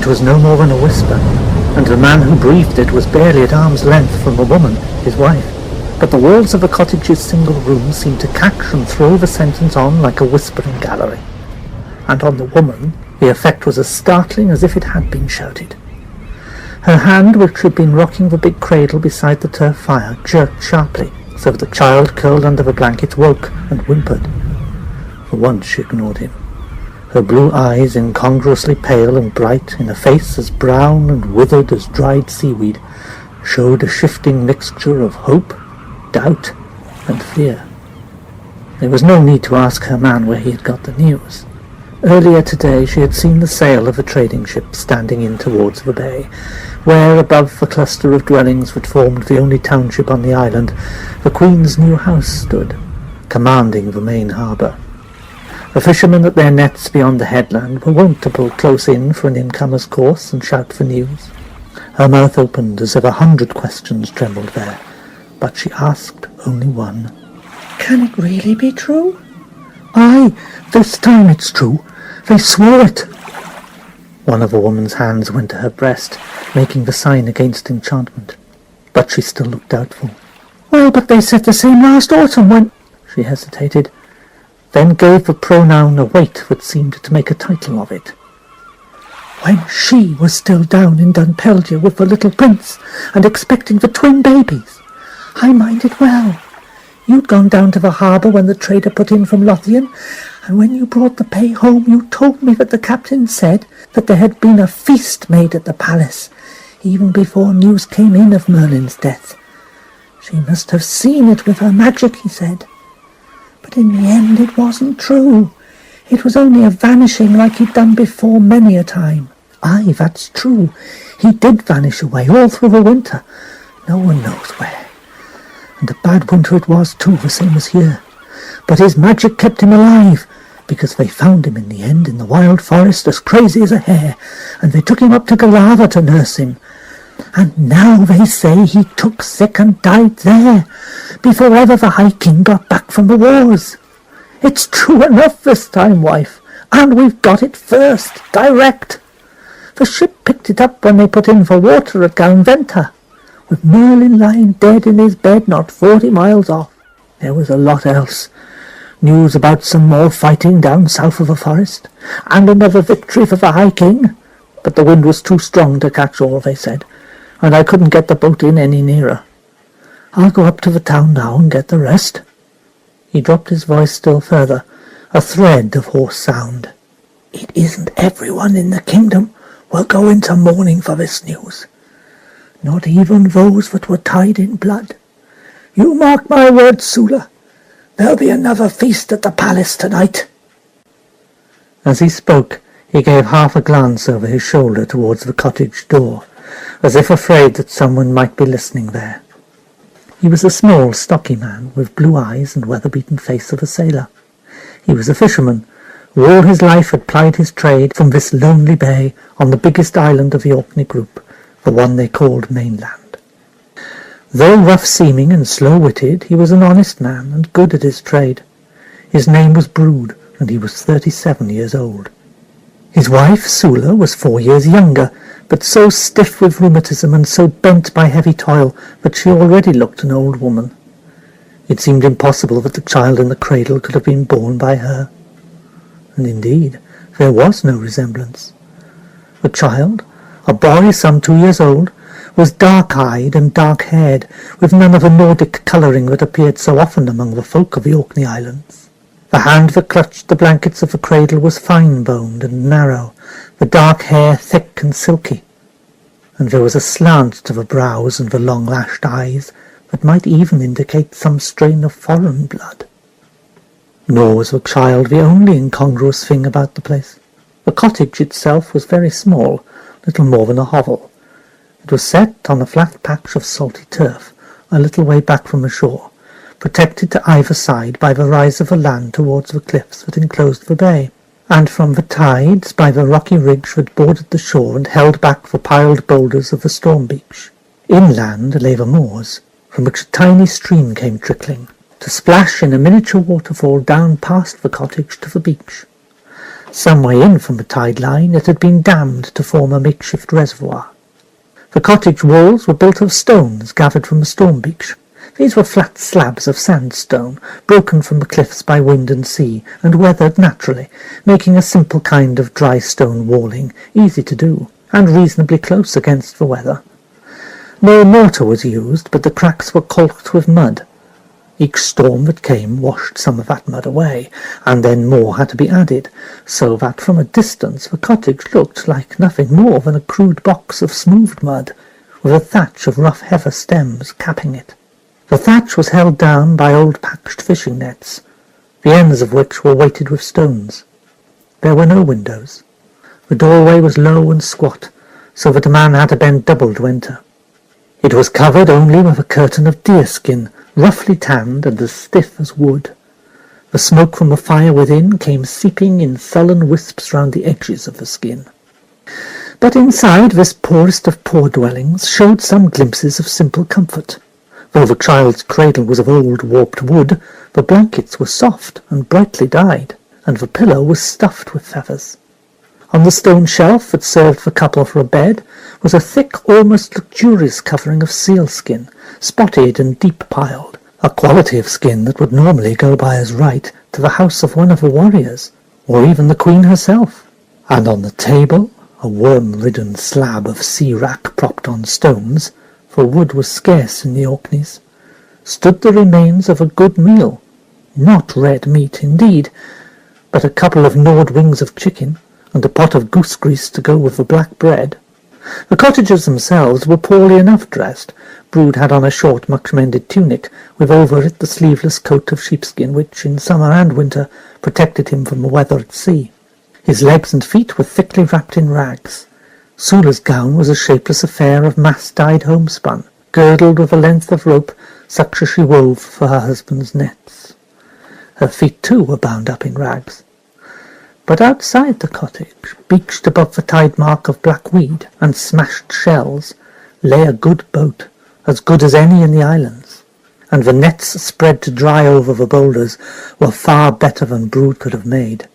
was no more than a whisper, and the man who breathed it was barely at arm's length from the woman, his wife. But the walls of the cottage's single room seemed to catch and throw the sentence on like a whispering gallery. And on the woman, the effect was as startling as if it had been shouted. Her hand, which had been rocking the big cradle beside the turf fire, jerked sharply, so that the child curled under the blankets woke and whimpered. For once she ignored him. Her blue eyes, incongruously pale and bright, in a face as brown and withered as dried seaweed, showed a shifting mixture of hope, doubt, and fear. There was no need to ask her man where he had got the news. Earlier today she had seen the sail of a trading ship standing in towards the bay, where, above the cluster of dwellings that formed the only township on the island, the Queen's new house stood, commanding the main harbour. The fishermen at their nets beyond the headland were wont to pull close in for an incomer's course and shout for news. Her mouth opened as if 100 questions trembled there, but she asked only one. "Can it really be true?" "Aye, this time it's true. They swore it." One of the woman's hands went to her breast, making the sign against enchantment, but she still looked doubtful. "Well, but they said the same last autumn when—" She hesitated, then gave the pronoun a weight that seemed to make a title of it. "When she was still down in Dunpeldier with the little prince, and expecting the twin babies. I mind it well. You'd gone down to the harbour when the trader put in from Lothian, and when you brought the pay home you told me that the captain said that there had been a feast made at the palace, even before news came in of Merlin's death. She must have seen it with her magic, he said. But in the end it wasn't true. It was only a vanishing like he'd done before many a time. Aye, that's true. He did vanish away all through the winter. No one knows where. And a bad winter it was too, the same as here. But his magic kept him alive, because they found him in the end in the wild forest as crazy as a hare, and they took him up to Galava to nurse him. And now they say he took sick and died there, before ever the High King got back from the wars. It's true enough this time, wife, and we've got it first, direct. The ship picked it up when they put in for water at Galventa, with Merlin lying dead in his bed not 40 miles off. There was a lot else. News about some more fighting down south of the forest, and another victory for the High King, but the wind was too strong to catch all, they said, and I couldn't get the boat in any nearer. I'll go up to the town now and get the rest." He dropped his voice still further, a thread of hoarse sound. "It isn't everyone in the kingdom will go into mourning for this news, not even those that were tied in blood. You mark my words, Sula, there'll be another feast at the palace tonight." As he spoke, he gave half a glance over his shoulder towards the cottage door, as if afraid that someone might be listening there. He was a small, stocky man, with blue eyes and weather-beaten face of a sailor. He was a fisherman, who all his life had plied his trade from this lonely bay on the biggest island of the Orkney group, the one they called mainland. Though rough-seeming and slow-witted, he was an honest man and good at his trade. His name was Brood, and he was 37 years old. His wife, Sula, was 4 years younger, but so stiff with rheumatism and so bent by heavy toil that she already looked an old woman. It seemed impossible that the child in the cradle could have been born by her. And indeed, there was no resemblance. The child, a boy some 2 years old, was dark-eyed and dark-haired, with none of the Nordic colouring that appeared so often among the folk of the Orkney Islands. The hand that clutched the blankets of the cradle was fine-boned and narrow, the dark hair thick and silky, and there was a slant to the brows and the long-lashed eyes that might even indicate some strain of foreign blood. Nor was the child the only incongruous thing about the place. The cottage itself was very small, little more than a hovel. It was set on a flat patch of salty turf, a little way back from the shore, protected to either side by the rise of the land towards the cliffs that enclosed the bay, and from the tides by the rocky ridge that bordered the shore and held back the piled boulders of the storm beach. Inland lay the moors, from which a tiny stream came trickling, to splash in a miniature waterfall down past the cottage to the beach. Some way in from the tide line it had been dammed to form a makeshift reservoir. The cottage walls were built of stones gathered from the storm beach. These were flat slabs of sandstone, broken from the cliffs by wind and sea, and weathered naturally, making a simple kind of dry stone walling, easy to do, and reasonably close against the weather. No mortar was used, but the cracks were caulked with mud. Each storm that came washed some of that mud away, and then more had to be added, so that from a distance the cottage looked like nothing more than a crude box of smoothed mud, with a thatch of rough heather stems capping it. The thatch was held down by old patched fishing nets, the ends of which were weighted with stones. There were no windows. The doorway was low and squat, so that a man had to bend double to enter. It was covered only with a curtain of deerskin, roughly tanned and as stiff as wood. The smoke from the fire within came seeping in sullen wisps round the edges of the skin. But inside this poorest of poor dwellings showed some glimpses of simple comfort. Though the child's cradle was of old warped wood, the blankets were soft and brightly dyed, and the pillow was stuffed with feathers. On the stone shelf that served the couple for a bed was a thick, almost luxurious covering of sealskin, spotted and deep-piled, a quality of skin that would normally go by as right to the house of one of the warriors, or even the queen herself. And on the table, a worm-ridden slab of sea-wrack propped on stones, for wood was scarce in the Orkneys, stood the remains of a good meal, not red meat indeed, but a couple of gnawed wings of chicken, and a pot of goose grease to go with the black bread. The cottagers themselves were poorly enough dressed. Brood had on a short, much-mended tunic, with over it the sleeveless coat of sheepskin which, in summer and winter, protected him from the weather at sea. His legs and feet were thickly wrapped in rags. Sula's gown was a shapeless affair of mass-dyed homespun, girdled with a length of rope such as she wove for her husband's nets. Her feet, too, were bound up in rags. But outside the cottage, beached above the tide mark of black weed and smashed shells, lay a good boat, as good as any in the islands, and the nets spread to dry over the boulders were far better than Brood could have made.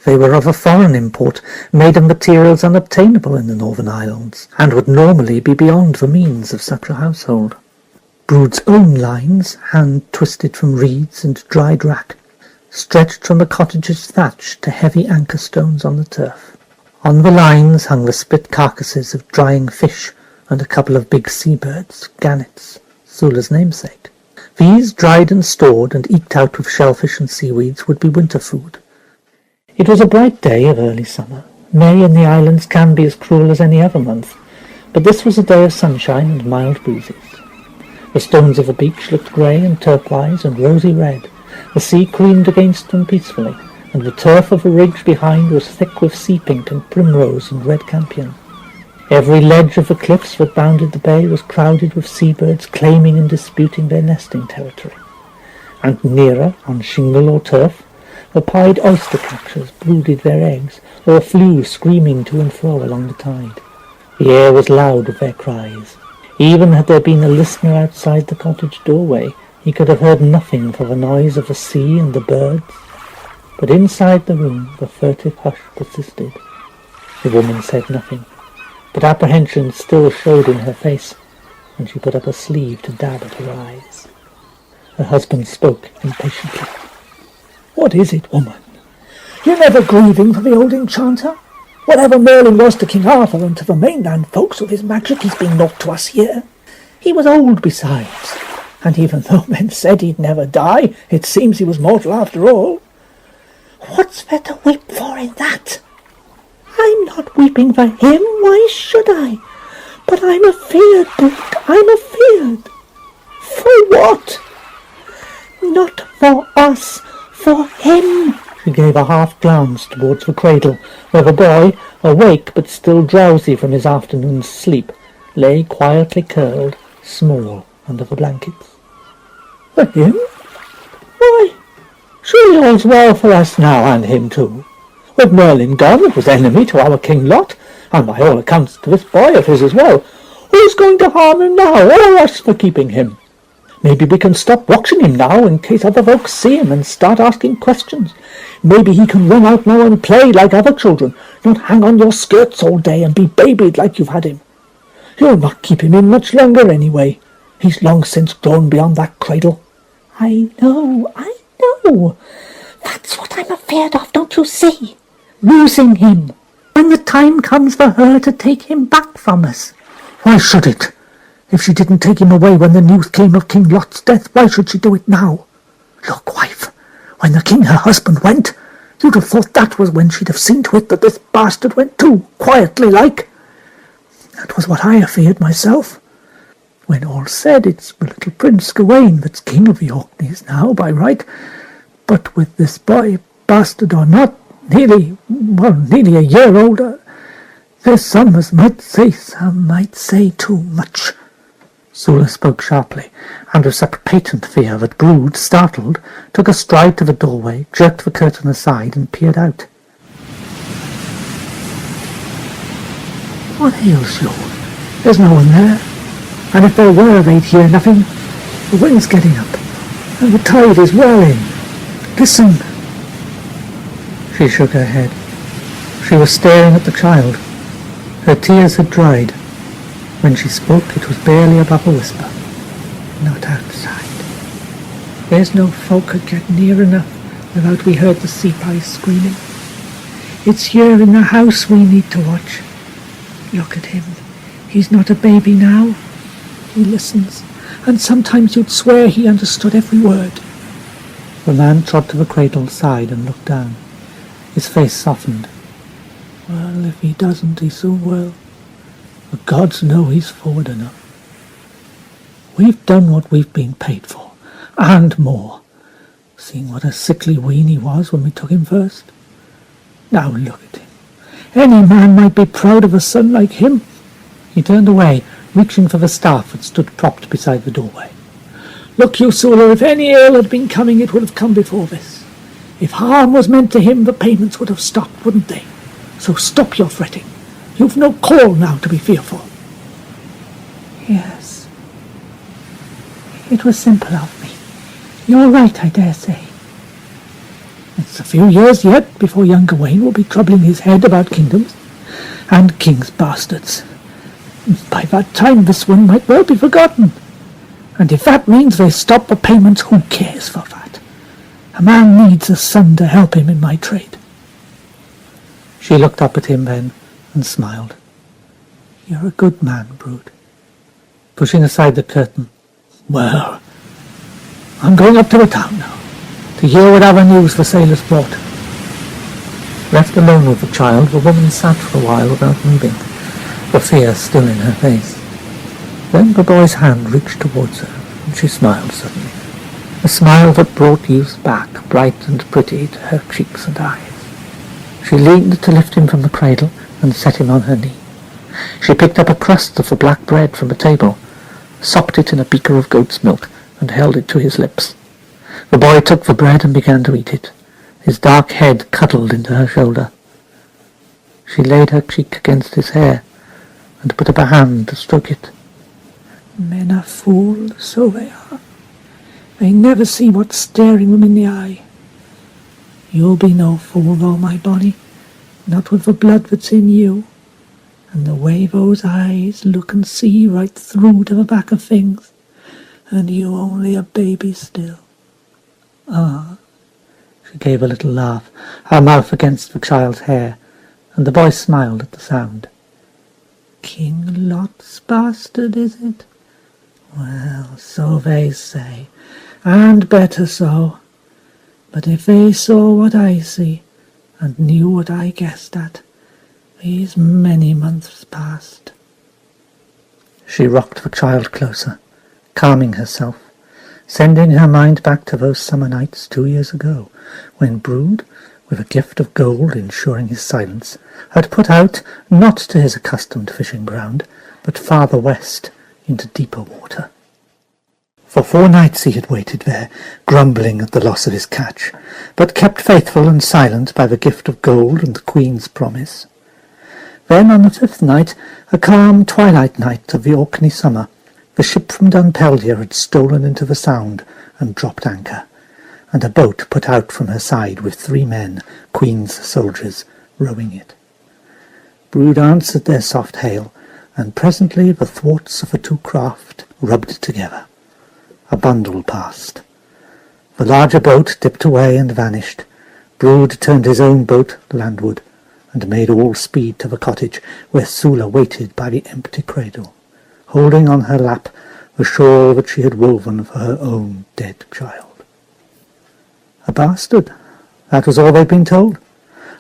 They were of a foreign import, made of materials unobtainable in the Northern Islands, and would normally be beyond the means of such a household. Brood's own lines, hand-twisted from reeds and dried wrack, stretched from the cottage's thatch to heavy anchor stones on the turf. On the lines hung the split carcasses of drying fish and a couple of big seabirds, gannets, Sula's namesake. These, dried and stored and eked out with shellfish and seaweeds, would be winter food. It was a bright day of early summer. May in the islands can be as cruel as any other month, but this was a day of sunshine and mild breezes. The stones of the beach looked grey and turquoise and rosy red. The sea creamed against them peacefully, and the turf of the ridge behind was thick with sea pink and primrose and red campion. Every ledge of the cliffs that bounded the bay was crowded with seabirds claiming and disputing their nesting territory. And nearer, on shingle or turf, the pied oyster-catchers brooded their eggs, or flew screaming to and fro along the tide. The air was loud with their cries. Even had there been a listener outside the cottage doorway, he could have heard nothing for the noise of the sea and the birds. But inside the room the furtive hush persisted. The woman said nothing, but apprehension still showed in her face, and she put up a sleeve to dab at her eyes. Her husband spoke impatiently. "What is it, woman? You're never grieving for the old enchanter? Whatever Merlin was to King Arthur and to the mainland folks with his magic, he's been naught to us here. He was old besides, and even though men said he'd never die, it seems he was mortal after all. What's there to weep for in that? I'm not weeping for him, why should I? But I'm afeard, Brook, I'm afeard. For what? Not for us, for him." She gave a half-glance towards the cradle, where the boy, awake but still drowsy from his afternoon's sleep, lay quietly curled, small, under the blankets. "For him? Why, surely all's well for us now, and him too. With Merlin gone, that was enemy to our King Lot, and by all accounts to this boy of his as well. Who's going to harm him now, or us for keeping him? Maybe we can stop watching him now in case other folks see him and start asking questions. Maybe he can run out now and play like other children, not hang on your skirts all day and be babied like you've had him. You'll not keep him in much longer anyway. He's long since grown beyond that cradle." I know. That's what I'm afraid of, don't you see? Losing him. When the time comes for her to take him back from us." "Why should it? If she didn't take him away when the news came of King Lot's death, why should she do it now? Look, wife, when the king, her husband, went, you'd have thought that was when she'd have seen to it that this bastard went too, quietly like. That was what I feared myself. When all's said, it's the little Prince Gawain that's king of the Orkneys now, by right. But with this boy, bastard or not, nearly a year older, there's some as might say too much." Sula spoke sharply, and with such patent fear that Brood, startled, took a stride to the doorway, jerked the curtain aside, and peered out. "What ails you? There's no one there. And if there were, they'd hear nothing. The wind's getting up, and the tide is whirling. Listen." She shook her head. She was staring at the child. Her tears had dried. When she spoke, it was barely above a whisper. "Not outside. There's no folk could get near enough without we heard the seapies screaming. It's here in the house we need to watch. Look at him. He's not a baby now. He listens, and sometimes you'd swear he understood every word." The man trod to the cradle's side and looked down. His face softened. "Well, if he doesn't, he soon will. The gods know he's forward enough. We've done what we've been paid for, and more, seeing what a sickly wean he was when we took him first. Now look at him. Any man might be proud of a son like him." He turned away, reaching for the staff that stood propped beside the doorway. "Look you, Sula, if any ill had been coming, it would have come before this. If harm was meant to him, the payments would have stopped, wouldn't they? So stop your fretting. You've no call now to be fearful." "Yes. It was simple of me. You're right, I dare say. It's a few years yet before young Gawain will be troubling his head about kingdoms and kings' bastards. By that time this one might well be forgotten. And if that means they stop the payments, who cares for that? A man needs a son to help him in my trade." She looked up at him then and smiled. "You're a good man, Brood." Pushing aside the curtain, "Well, I'm going up to the town now, to hear whatever news the sailors brought." Left alone with the child, the woman sat for a while without moving, the fear still in her face. Then the boy's hand reached towards her, and she smiled suddenly, a smile that brought youth back, bright and pretty, to her cheeks and eyes. She leaned to lift him from the cradle and set him on her knee. She picked up a crust of the black bread from the table, sopped it in a beaker of goat's milk, and held it to his lips. The boy took the bread and began to eat it, his dark head cuddled into her shoulder. She laid her cheek against his hair and put up a hand to stroke it. "Men are fools, so they are. They never see what's staring them in the eye. You'll be no fool, though, my bonny, not with the blood that's in you, and the way those eyes look and see right through to the back of things, and you only a baby still." "Ah." She gave a little laugh, her mouth against the child's hair, and the boy smiled at the sound. "King Lot's bastard, is it? Well, so they say, and better so. But if they saw what I see, and knew what I guessed at, these many months past." She rocked the child closer, calming herself, sending her mind back to those summer nights 2 years ago, when Brood, with a gift of gold ensuring his silence, had put out not to his accustomed fishing ground, but farther west into deeper water. For 4 nights he had waited there, grumbling at the loss of his catch, but kept faithful and silent by the gift of gold and the Queen's promise. Then on the 5th night, a calm twilight night of the Orkney summer, The ship from Dunpellier had stolen into the Sound and dropped anchor, and a boat put out from her side with 3 men, Queen's soldiers, rowing it. Brude answered their soft hail, and presently the thwarts of the 2 craft rubbed together. A bundle passed. The larger boat dipped away and vanished. Brude turned his own boat landward, and made all speed to the cottage where Sula waited by the empty cradle, holding on her lap the shawl that she had woven for her own dead child. A bastard, that was all they'd been told.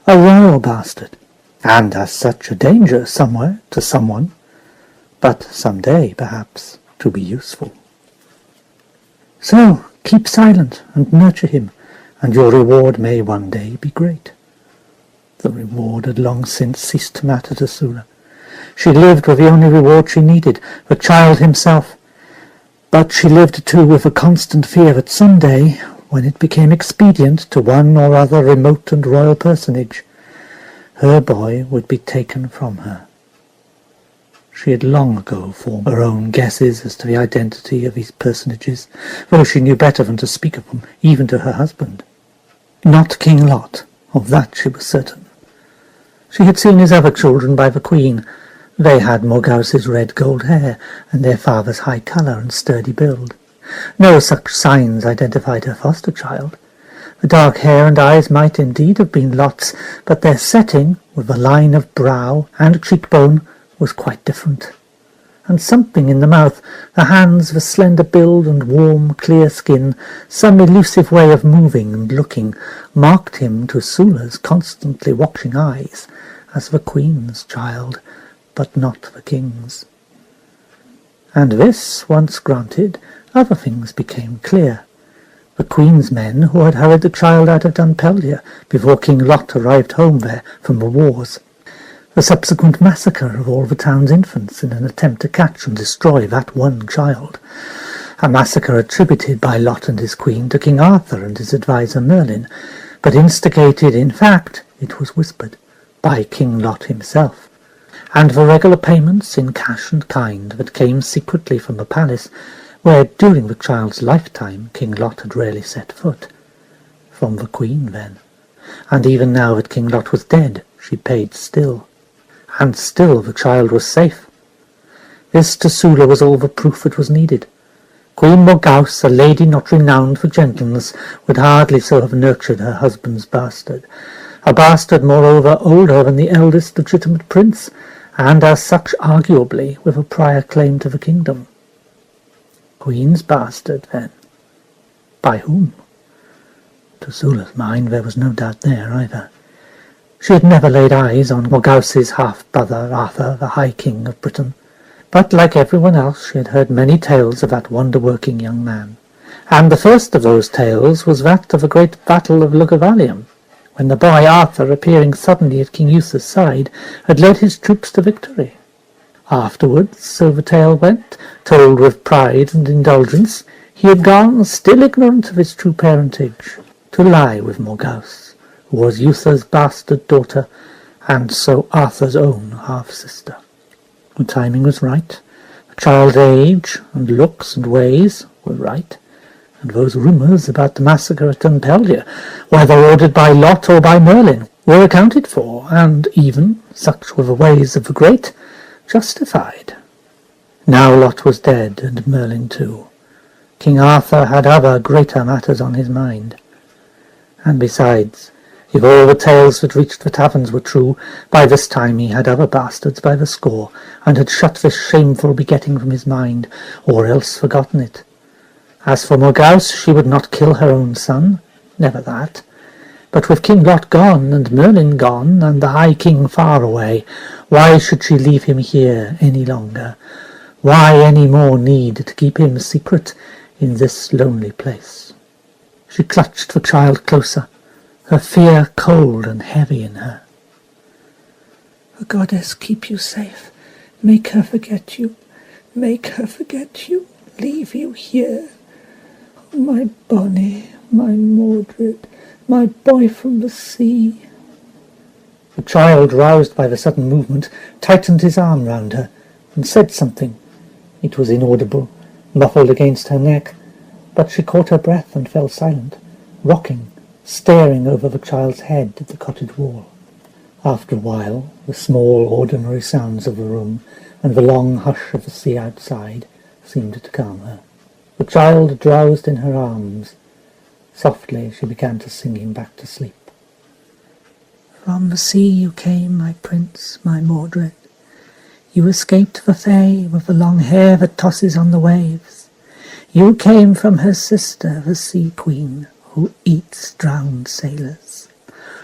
A royal bastard, and as such a danger somewhere to someone, but some day, perhaps, to be useful. So, keep silent and nurture him, and your reward may one day be great. The reward had long since ceased to matter to Sula. She lived with the only reward she needed, the child himself. But she lived too with a constant fear that some day, when it became expedient to one or other remote and royal personage, her boy would be taken from her. She had long ago formed her own guesses as to the identity of these personages, though she knew better than to speak of them, even to her husband. Not King Lot, of that she was certain. She had seen his other children by the Queen. They had Morgause's red gold hair, and their father's high colour and sturdy build. No such signs identified her foster child. The dark hair and eyes might indeed have been Lot's, but their setting, with the line of brow and cheekbone, was quite different. And something in the mouth, the hands, the slender build and warm, clear skin, some elusive way of moving and looking, marked him to Sula's constantly watching eyes as the Queen's child, but not the King's. And this once granted, other things became clear. The Queen's men who had hurried the child out of Dunpellier before King Lot arrived home there from the wars. The subsequent massacre of all the town's infants in an attempt to catch and destroy that one child. A massacre attributed by Lot and his queen to King Arthur and his adviser Merlin, but instigated, in fact, it was whispered, by King Lot himself. And the regular payments in cash and kind that came secretly from the palace, where during the child's lifetime King Lot had rarely set foot. From the Queen, then. And even now that King Lot was dead, she paid still. And still the child was safe. This to Sula was all the proof that was needed. Queen Morgause, a lady not renowned for gentleness, would hardly so have nurtured her husband's bastard. A bastard, moreover, older than the eldest legitimate prince, and as such arguably with a prior claim to the kingdom. Queen's bastard, then. By whom? To Sula's mind there was no doubt there either. She had never laid eyes on Morgause's half-brother Arthur, the High King of Britain, but like everyone else she had heard many tales of that wonder-working young man. And the first of those tales was that of the great battle of Lugavalium, when the boy Arthur, appearing suddenly at King Uther's side, had led his troops to victory. Afterwards, so the tale went, told with pride and indulgence, he had gone, still ignorant of his true parentage, to lie with Morgause, who was Uther's bastard daughter, and so Arthur's own half-sister. The timing was right, the child's age and looks and ways were right, and those rumours about the massacre at Dunpellier, whether ordered by Lot or by Merlin, were accounted for, and even, such were the ways of the great, justified. Now Lot was dead, and Merlin too. King Arthur had other greater matters on his mind. And besides, if all the tales that reached the taverns were true, by this time he had other bastards by the score, and had shut this shameful begetting from his mind, or else forgotten it. As for Morgause, she would not kill her own son, never that. But with King Lot gone, and Merlin gone, and the High King far away, why should she leave him here any longer? Why any more need to keep him secret in this lonely place? She clutched the child closer, her fear cold and heavy in her. The goddess keep you safe. Make her forget you. Make her forget you. Leave you here. Oh, my Bonnie, my Mordred, my boy from the sea. The child, roused by the sudden movement, tightened his arm round her, and said something. It was inaudible, muffled against her neck, but she caught her breath and fell silent, rocking, staring over the child's head at the cottage wall. After a while, the small, ordinary sounds of the room and the long hush of the sea outside seemed to calm her. The child drowsed in her arms. Softly she began to sing him back to sleep. From the sea you came, my prince, my Mordred. You escaped the Fae with the long hair that tosses on the waves. You came from her sister, the Sea Queen, who eats drowned sailors,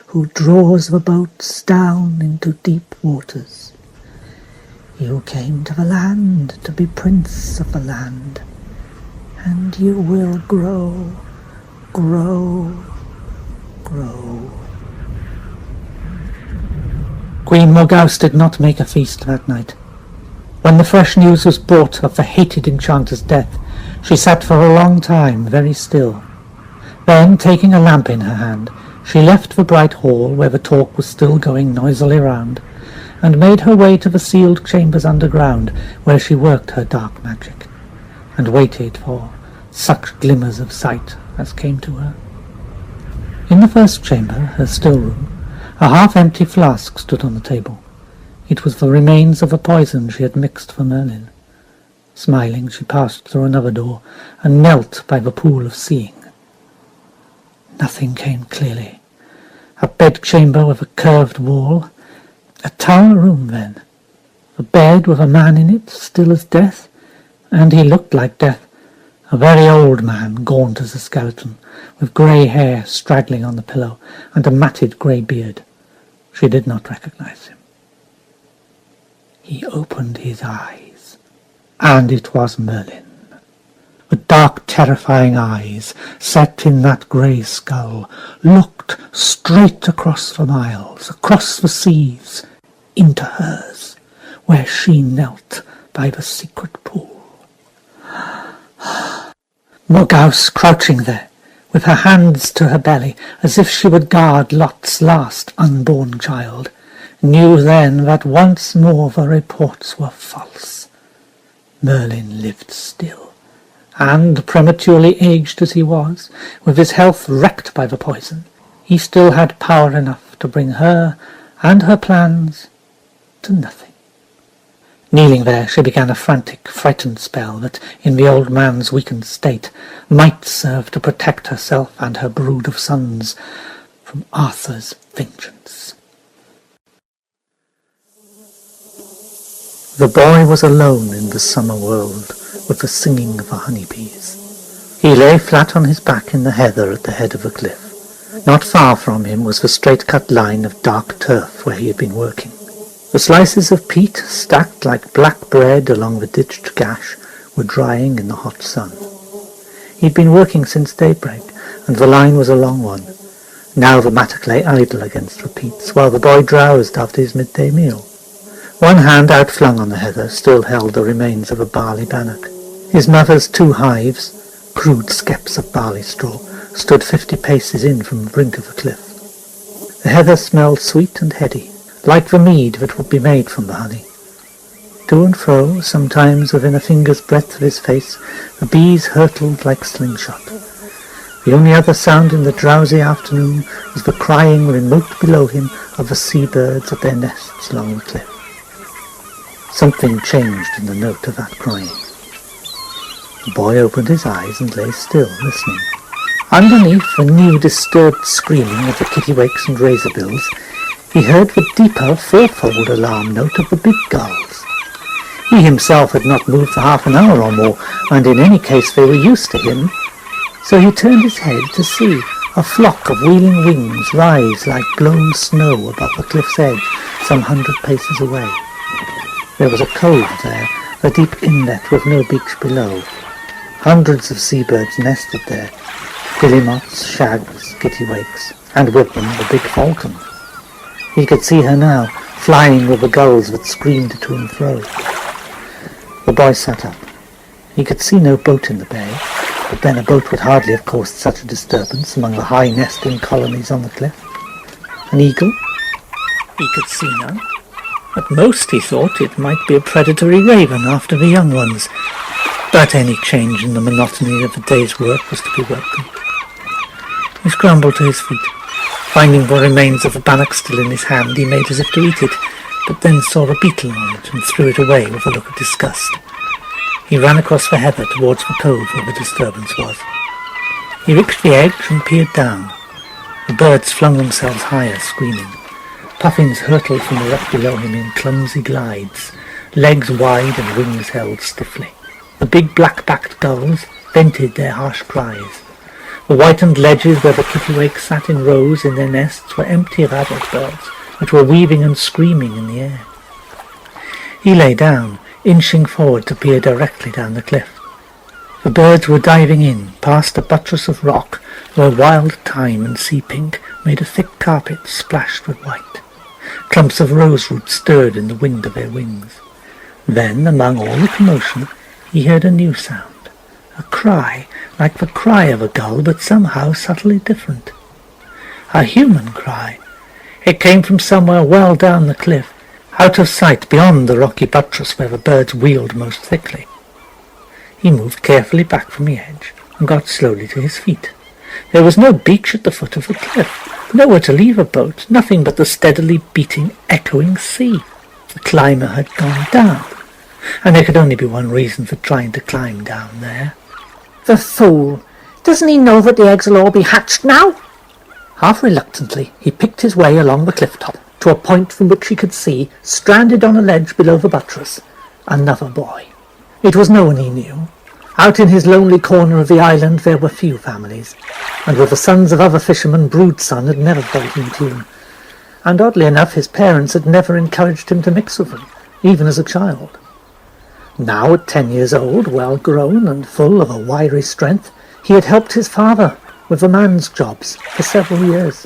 who draws the boats down into deep waters. You came to the land to be prince of the land, and you will grow, grow, grow. Queen Morgause did not make a feast that night. When the fresh news was brought of the hated enchanter's death, she sat for a long time very still. Then, taking a lamp in her hand, she left the bright hall where the talk was still going noisily round, and made her way to the sealed chambers underground where she worked her dark magic, and waited for such glimmers of sight as came to her. In the first chamber, her still room, a half-empty flask stood on the table. It was the remains of a poison she had mixed for Merlin. Smiling, she passed through another door and knelt by the pool of seeing. Nothing came clearly. A bedchamber with a curved wall. A tower room, then. A bed with a man in it, still as death, and he looked like death. A very old man, gaunt as a skeleton, with grey hair straggling on the pillow, and a matted grey beard. She did not recognize him. He opened his eyes, and it was Merlin. The dark, terrifying eyes, set in that grey skull, looked straight across the miles, across the seas, into hers, where she knelt by the secret pool. Morgause, crouching there, with her hands to her belly, as if she would guard Lot's last unborn child, knew then that once more the reports were false. Merlin lived still, and, prematurely aged as he was, with his health wrecked by the poison, he still had power enough to bring her and her plans to nothing. Kneeling there, she began a frantic, frightened spell that, in the old man's weakened state, might serve to protect herself and her brood of sons from Arthur's vengeance. The boy was alone in the summer world with the singing of the honeybees. He lay flat on his back in the heather at the head of the cliff. Not far from him was the straight-cut line of dark turf where he had been working. The slices of peat, stacked like black bread along the ditched gash, were drying in the hot sun. He'd been working since daybreak, and the line was a long one. Now the mattock lay idle against the peats, while the boy drowsed after his midday meal. One hand, outflung on the heather, still held the remains of a barley bannock. His mother's 2 hives, crude skeps of barley straw, stood 50 paces in from the brink of the cliff. The heather smelled sweet and heady, like the mead that would be made from the honey. To and fro, sometimes within a finger's breadth of his face, the bees hurtled like slingshot. The only other sound in the drowsy afternoon was the crying remote below him of the seabirds at their nests along the cliff. Something changed in the note of that crying. The boy opened his eyes and lay still, listening. Underneath the new disturbed screaming of the kittiwakes and razorbills, he heard the deeper, fourfold alarm note of the big gulls. He himself had not moved for half an hour or more, and in any case they were used to him, so he turned his head to see a flock of wheeling wings rise like blown snow above the cliff's edge some 100 paces away. There was a cove there, a deep inlet with no beach below. Hundreds of seabirds nested there, guillemots, shags, kittiwakes, and with them the big falcon. He could see her now, flying with the gulls that screamed to and fro. The boy sat up. He could see no boat in the bay, but then a boat would hardly have caused such a disturbance among the high nesting colonies on the cliff. An eagle? He could see none. At most, he thought, it might be a predatory raven after the young ones. but any change in the monotony of the day's work was to be welcome. He scrambled to his feet. Finding the remains of a bannock still in his hand, he made as if to eat it, but then saw a beetle on it and threw it away with a look of disgust. He ran across the heather towards the cove where the disturbance was. He reached the edge and peered down. The birds flung themselves higher, screaming. Puffins hurtled from the rock below him in clumsy glides, legs wide and wings held stiffly. The big black-backed gulls vented their harsh cries. The whitened ledges where the kittiwakes sat in rows in their nests were empty of adult birds, which were weaving and screaming in the air. He lay down, inching forward to peer directly down the cliff. The birds were diving in, past a buttress of rock, where wild thyme and sea pink made a thick carpet splashed with white. Clumps of rose root stirred in the wind of their wings. Then, among all the commotion, he heard a new sound, a cry, like the cry of a gull, but somehow subtly different. A human cry. It came from somewhere well down the cliff, out of sight beyond the rocky buttress where the birds wheeled most thickly. He moved carefully back from the edge and got slowly to his feet. There was no beach at the foot of the cliff, nowhere to leave a boat, nothing but the steadily beating, echoing sea. The climber had gone down, and there could only be one reason for trying to climb down there. The fool! Doesn't he know that the eggs will all be hatched now? Half reluctantly, he picked his way along the cliff top to a point from which he could see, stranded on a ledge below the buttress, another boy. It was no one he knew. Out in his lonely corner of the island there were few families, and with the sons of other fishermen, Broodson had never felt in tune. And oddly enough, his parents had never encouraged him to mix with them, even as a child. Now, at 10 years old, well grown and full of a wiry strength, he had helped his father with the man's jobs for several years.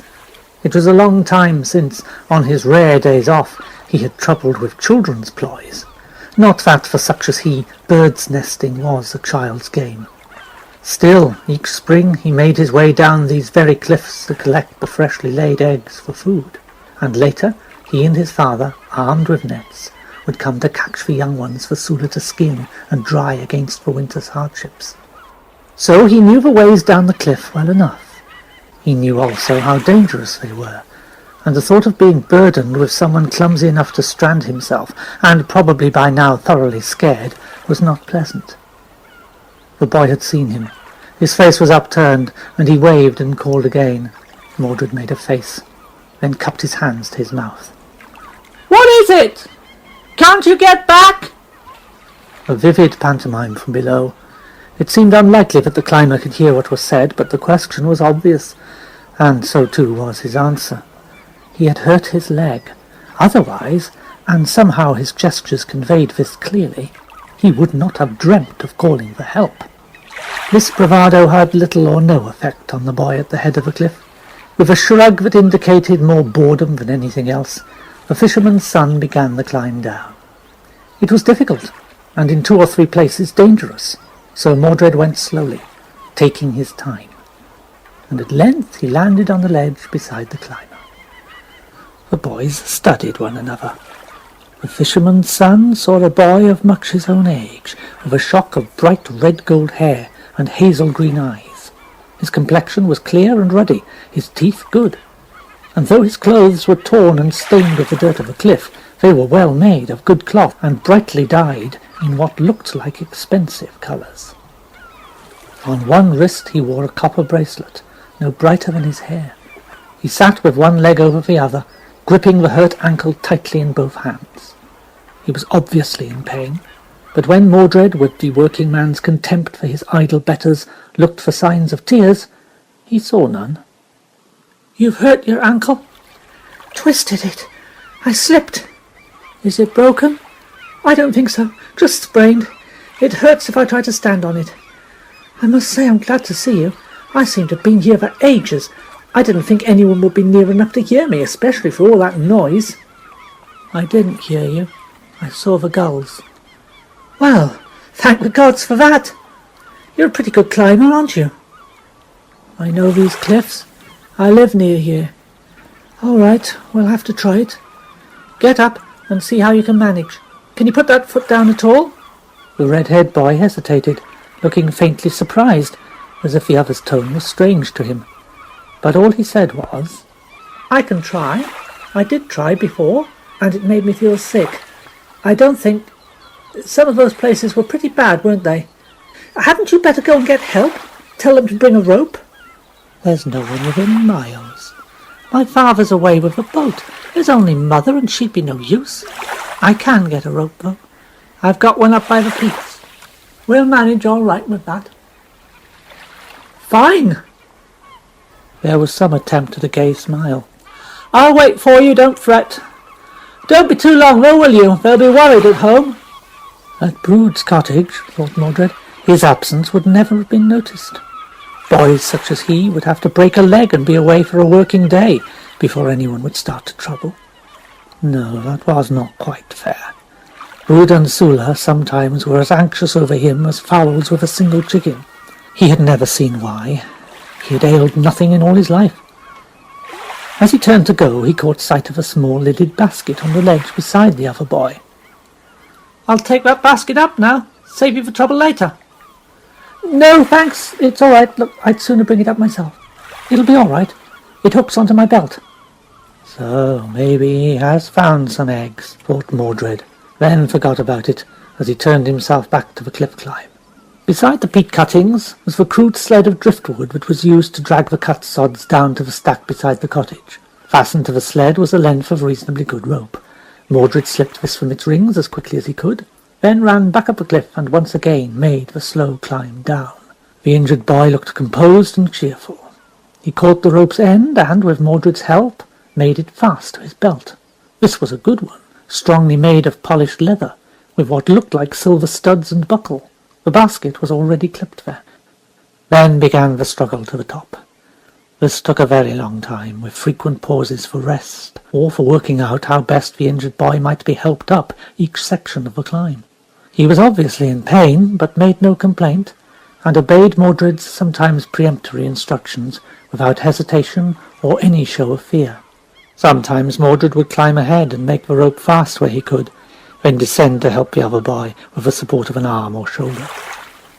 It was a long time since, on his rare days off, he had troubled with children's ploys. Not that, for such as he, bird's nesting was a child's game. Still, each spring he made his way down these very cliffs to collect the freshly laid eggs for food, and later he and his father, armed with nets, would come to catch the young ones for Sula to skin and dry against the winter's hardships. So he knew the ways down the cliff well enough. He knew also how dangerous they were, and the thought of being burdened with someone clumsy enough to strand himself, and probably by now thoroughly scared, was not pleasant. The boy had seen him. His face was upturned, and he waved and called again. Mordred made a face, then cupped his hands to his mouth. What is it? Can't you get back? A vivid pantomime from below. It seemed unlikely that the climber could hear what was said, but the question was obvious, and so too was his answer. He had hurt his leg. Otherwise, and somehow his gestures conveyed this clearly, he would not have dreamt of calling for help. This bravado had little or no effect on the boy at the head of the cliff. With a shrug that indicated more boredom than anything else, the fisherman's son began the climb down. It was difficult, and in 2 or 3 places dangerous, so Mordred went slowly, taking his time, and at length he landed on the ledge beside the climber. The boys studied one another. The fisherman's son saw a boy of much his own age, with a shock of bright red-gold hair and hazel-green eyes. His complexion was clear and ruddy, his teeth good, and though his clothes were torn and stained with the dirt of the cliff, they were well made of good cloth and brightly dyed in what looked like expensive colours. On one wrist he wore a copper bracelet, no brighter than his hair. He sat with one leg over the other, gripping the hurt ankle tightly in both hands. He was obviously in pain, but when Mordred, with the working man's contempt for his idle betters, looked for signs of tears, he saw none. You've hurt your ankle? Twisted it. I slipped. Is it broken? I don't think so. Just sprained. It hurts if I try to stand on it. I must say I'm glad to see you. I seem to have been here for ages. I didn't think anyone would be near enough to hear me, especially for all that noise. I didn't hear you. I saw the gulls. Well, thank the gods for that. You're a pretty good climber, aren't you? I know these cliffs. I live near here. All right, we'll have to try it. Get up and see how you can manage. Can you put that foot down at all? The red-haired boy hesitated, looking faintly surprised, as if the other's tone was strange to him. But all he said was, I can try. I did try before, and it made me feel sick. I don't think... Some of those places were pretty bad, weren't they? Hadn't you better go and get help? Tell them to bring a rope? There's no one within miles. My father's away with a boat. There's only Mother, and she'd be no use. I can get a rope, though. I've got one up by the peaks. We'll manage all right with that. Fine. There was some attempt at a gay smile. I'll wait for you, don't fret. Don't be too long, though, will you? They'll be worried at home. At Brood's cottage, thought Mordred, his absence would never have been noticed. Boys such as he would have to break a leg and be away for a working day before anyone would start to trouble. No, that was not quite fair. Brood and Sula sometimes were as anxious over him as fowls with a single chicken. He had never seen why. He had ailed nothing in all his life. As he turned to go, he caught sight of a small-lidded basket on the ledge beside the other boy. I'll take that basket up now. Save you for trouble later. No, thanks. It's all right. Look, I'd sooner bring it up myself. It'll be all right. It hooks onto my belt. So, maybe he has found some eggs, thought Mordred, then forgot about it as he turned himself back to the cliff climb. Beside the peat cuttings was the crude sled of driftwood which was used to drag the cut sods down to the stack beside the cottage. Fastened to the sled was a length of reasonably good rope. Mordred slipped this from its rings as quickly as he could, then ran back up the cliff and once again made the slow climb down. The injured boy looked composed and cheerful. He caught the rope's end and, with Mordred's help, made it fast to his belt. This was a good one, strongly made of polished leather, with what looked like silver studs and buckle. The basket was already clipped there. Then began the struggle to the top. This took a very long time, with frequent pauses for rest, or for working out how best the injured boy might be helped up each section of the climb. He was obviously in pain, but made no complaint, and obeyed Mordred's sometimes peremptory instructions without hesitation or any show of fear. Sometimes Mordred would climb ahead and make the rope fast where he could, then descend to help the other boy with the support of an arm or shoulder.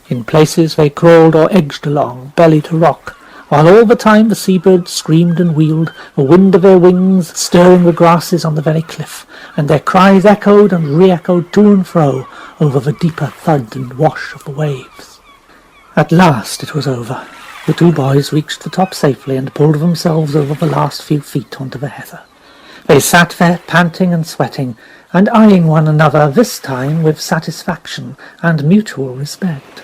In places they crawled or edged along, belly to rock, while all the time the seabirds screamed and wheeled, the wind of their wings stirring the grasses on the very cliff, and their cries echoed and re-echoed to and fro over the deeper thud and wash of the waves. At last it was over. The two boys reached the top safely and pulled themselves over the last few feet onto the heather. They sat there, panting and sweating, and eyeing one another, this time with satisfaction and mutual respect.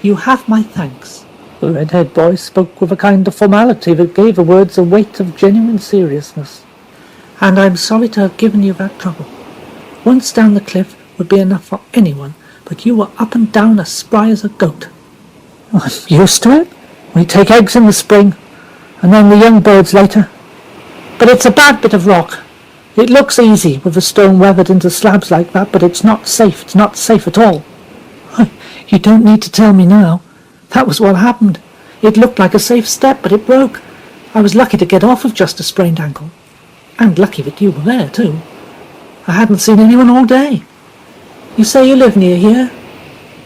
You have my thanks. The red-haired boy spoke with a kind of formality that gave the words a weight of genuine seriousness. And I'm sorry to have given you that trouble. Once down the cliff would be enough for anyone, but you were up and down as spry as a goat. I'm used to it. We take eggs in the spring, and then the young birds later. But it's a bad bit of rock. It looks easy with the stone weathered into slabs like that, but it's not safe. It's not safe at all. You don't need to tell me now. That was what happened. It looked like a safe step, but it broke. I was lucky to get off with just a sprained ankle. And lucky that you were there, too. I hadn't seen anyone all day. You say you live near here?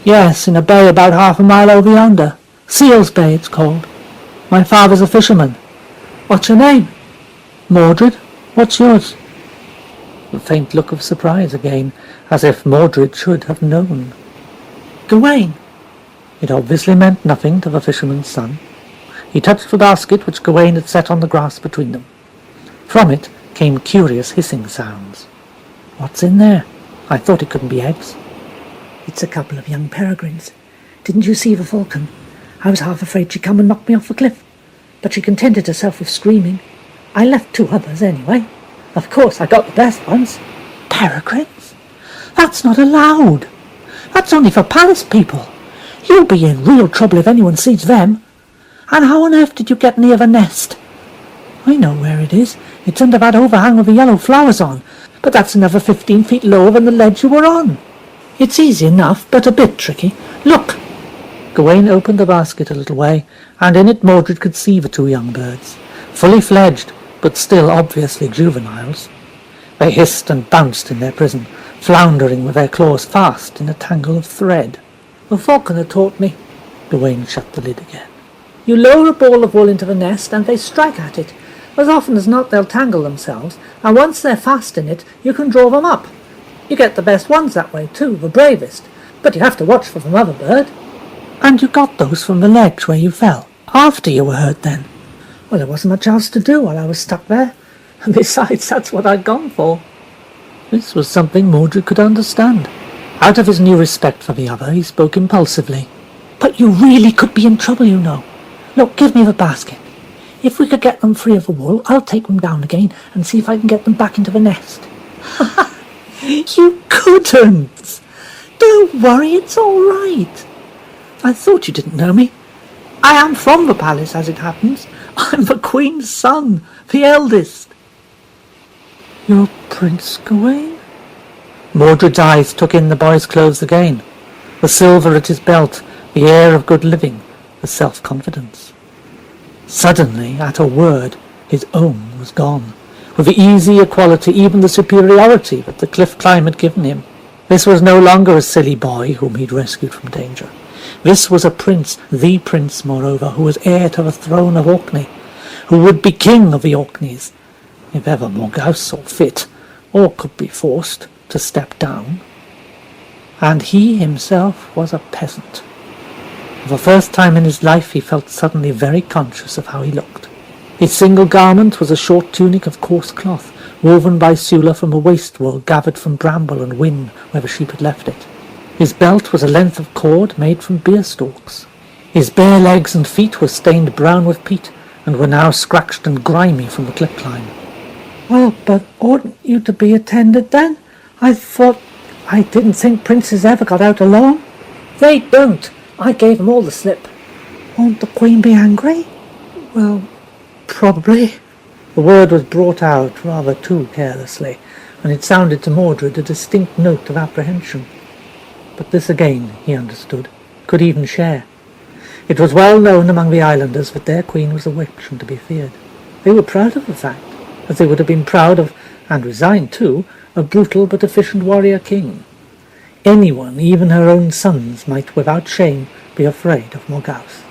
Yes, in a bay about half a mile over yonder. Seal's Bay, it's called. My father's a fisherman. What's your name? Mordred. What's yours? A faint look of surprise again, as if Mordred should have known. Gawain. It obviously meant nothing to the fisherman's son. He touched the basket which Gawain had set on the grass between them. From it came curious hissing sounds. What's in there? I thought it couldn't be eggs. It's a couple of young peregrines. Didn't you see the falcon? I was half afraid she'd come and knock me off the cliff, but she contented herself with screaming. I left 2 others anyway. Of course, I got the best ones. Peregrines? That's not allowed. That's only for palace people. You'll be in real trouble if anyone sees them. And how on earth did you get near the nest? I know where it is. It's under that overhang with the yellow flowers on, but that's another 15 feet lower than the ledge you were on. It's easy enough, but a bit tricky. Look! Gawain opened the basket a little way, and in it Mordred could see the 2 young birds, fully fledged, but still obviously juveniles. They hissed and bounced in their prison, floundering with their claws fast in a tangle of thread. The falconer taught me. Gawain shut the lid again. You lower a ball of wool into the nest and they strike at it. As often as not they'll tangle themselves, and once they're fast in it, you can draw them up. You get the best ones that way too, the bravest, but you have to watch for the mother bird. And you got those from the ledge where you fell, after you were hurt then? Well, there wasn't much else to do while I was stuck there, and besides, that's what I'd gone for. This was something Mordred could understand. Out of his new respect for the other, he spoke impulsively. But you really could be in trouble, you know. Look, give me the basket. If we could get them free of the wool, I'll take them down again and see if I can get them back into the nest. You couldn't! Don't worry, it's all right. I thought you didn't know me. I am from the palace, as it happens. I'm the Queen's son, the eldest. You're Prince Gawain? Mordred's eyes took in the boy's clothes again. The silver at his belt, the air of good living, the self-confidence. Suddenly, at a word, his own was gone, with the easy equality, even the superiority that the cliff climb had given him. This was no longer a silly boy whom he'd rescued from danger. This was a prince, the prince, moreover, who was heir to the throne of Orkney, who would be king of the Orkneys, if ever Morgause saw fit, or could be forced, to step down. And he himself was a peasant. For the first time in his life he felt suddenly very conscious of how he looked. His single garment was a short tunic of coarse cloth, woven by Sula from a waste wool gathered from bramble and whin where the sheep had left it. His belt was a length of cord made from beer stalks. His bare legs and feet were stained brown with peat, and were now scratched and grimy from the cliff climb. Well, but oughtn't you to be attended then? I didn't think princes ever got out alone. They don't. I gave them all the slip. Won't the Queen be angry? Well, probably. The word was brought out rather too carelessly, and it sounded to Mordred a distinct note of apprehension. But this again, he understood, could even share. It was well known among the islanders that their queen was a witch and to be feared. They were proud of the fact, as they would have been proud of, and resigned too, a brutal but efficient warrior king. Anyone, even her own sons, might without shame be afraid of Morgause.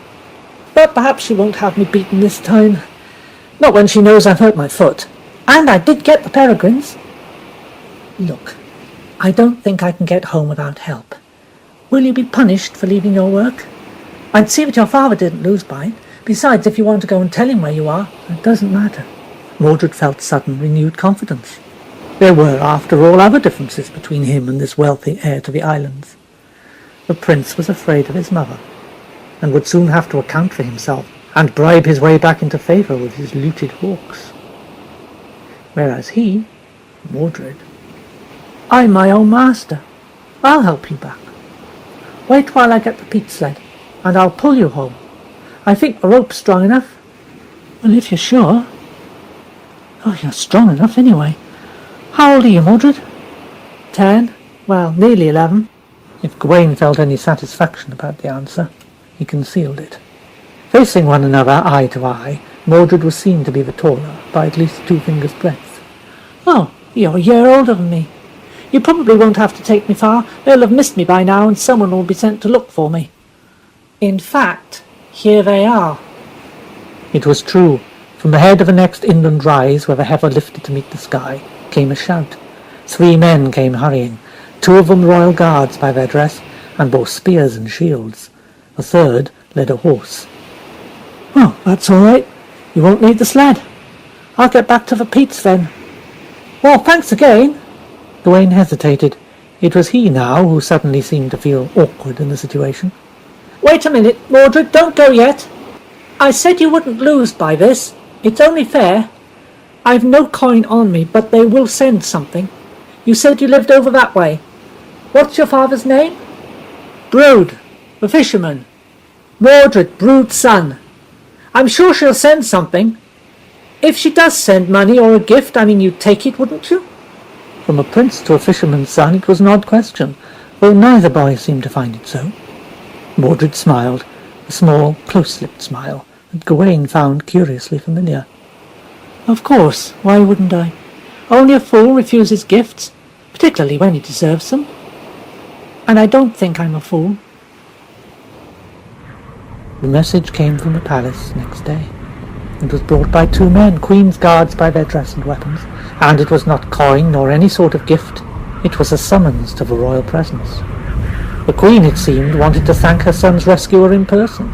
But perhaps she won't have me beaten this time. Not when she knows I've hurt my foot. And I did get the peregrines. Look, I don't think I can get home without help. Will you be punished for leaving your work? I'd see that your father didn't lose by it. Besides, if you want to go and tell him where you are, it doesn't matter. Mordred felt sudden renewed confidence. There were, after all, other differences between him and this wealthy heir to the islands. The prince was afraid of his mother, and would soon have to account for himself, and bribe his way back into favour with his looted hawks. Whereas he, Mordred, I'm my own master. I'll help you back. Wait while I get the peat sled, and I'll pull you home. I think the rope's strong enough. Well, if you're sure. Oh, you're strong enough anyway. How old are you, Mordred? 10. Well, nearly 11. If Gawain felt any satisfaction about the answer, he concealed it. Facing one another eye to eye, Mordred was seen to be the taller by at least 2 fingers' breadth. Oh, you're a year older than me. You probably won't have to take me far. They'll have missed me by now, and someone will be sent to look for me. In fact, here they are. It was true. From the head of the next inland rise, where the heifer lifted to meet the sky, came a shout. 3 men came hurrying, 2 of them royal guards by their dress, and bore spears and shields. A third led a horse. Oh, that's all right. You won't need the sled. I'll get back to the peats then. Well, thanks again. Gawain hesitated. It was he now who suddenly seemed to feel awkward in the situation. Wait a minute, Mordred, don't go yet. I said you wouldn't lose by this. It's only fair. I've no coin on me, but they will send something. You said you lived over that way. What's your father's name? Brood, the fisherman. Mordred, Brood's son. I'm sure she'll send something. If she does send money or a gift, you'd take it, wouldn't you? From a prince to a fisherman's son, it was an odd question, though neither boy seemed to find it so. Mordred smiled, a small, close-lipped smile that Gawain found curiously familiar. Of course, why wouldn't I? Only a fool refuses gifts. particularly when he deserves them. And I don't think I'm a fool. The message came from the palace next day. It was brought by 2 men, Queen's guards by their dress and weapons, and it was not coin nor any sort of gift. It was a summons to the royal presence. The Queen, it seemed, wanted to thank her son's rescuer in person.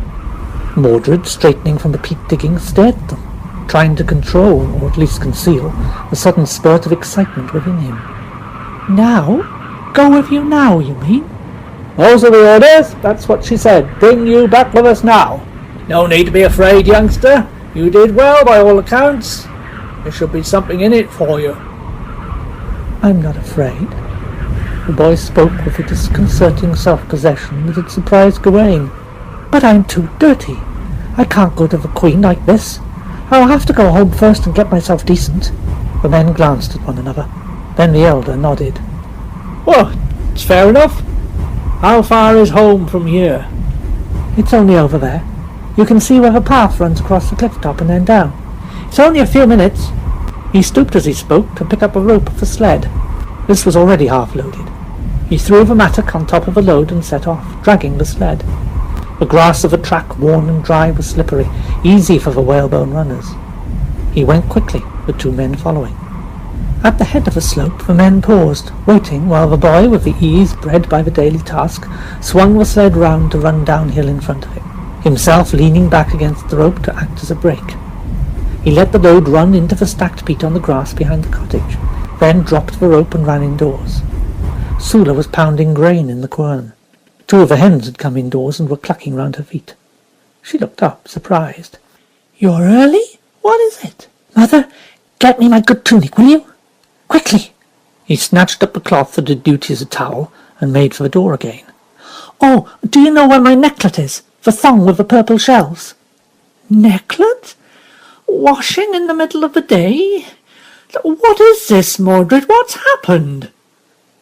Mordred, straightening from the peat digging, stared at them, trying to control, or at least conceal, the sudden spurt of excitement within him. Now? Go with you now, you mean? Those are the orders. That's what she said. Bring you back with us now. No need to be afraid, youngster. You did well by all accounts. There should be something in it for you. I'm not afraid. The boy spoke with a disconcerting self-possession that had surprised Gawain. But I'm too dirty. I can't go to the Queen like this. I'll have to go home first and get myself decent. The men glanced at one another. Then the elder nodded. Well, it's fair enough. How far is home from here? It's only over there. You can see where the path runs across the cliff top and then down. It's only a few minutes. He stooped as he spoke to pick up a rope of the sled. This was already half loaded. He threw the mattock on top of the load and set off, dragging the sled. The grass of the track, worn and dry, was slippery, easy for the whalebone runners. He went quickly, the 2 men following. At the head of the slope the men paused, waiting while the boy, with the ease bred by the daily task, swung the sled round to run downhill in front of him, himself leaning back against the rope to act as a brake. He let the load run into the stacked peat on the grass behind the cottage, then dropped the rope and ran indoors. Sula was pounding grain in the quern. 2 of the hens had come indoors and were clucking round her feet. She looked up, surprised. You're early? What is it? Mother, get me my good tunic, will you? Quickly! He snatched up the cloth that had duty as a towel and made for the door again. Oh, do you know where my necklet is? The thong with the purple shells. Necklet? Washing in the middle of the day? What is this, Mordred? What's happened?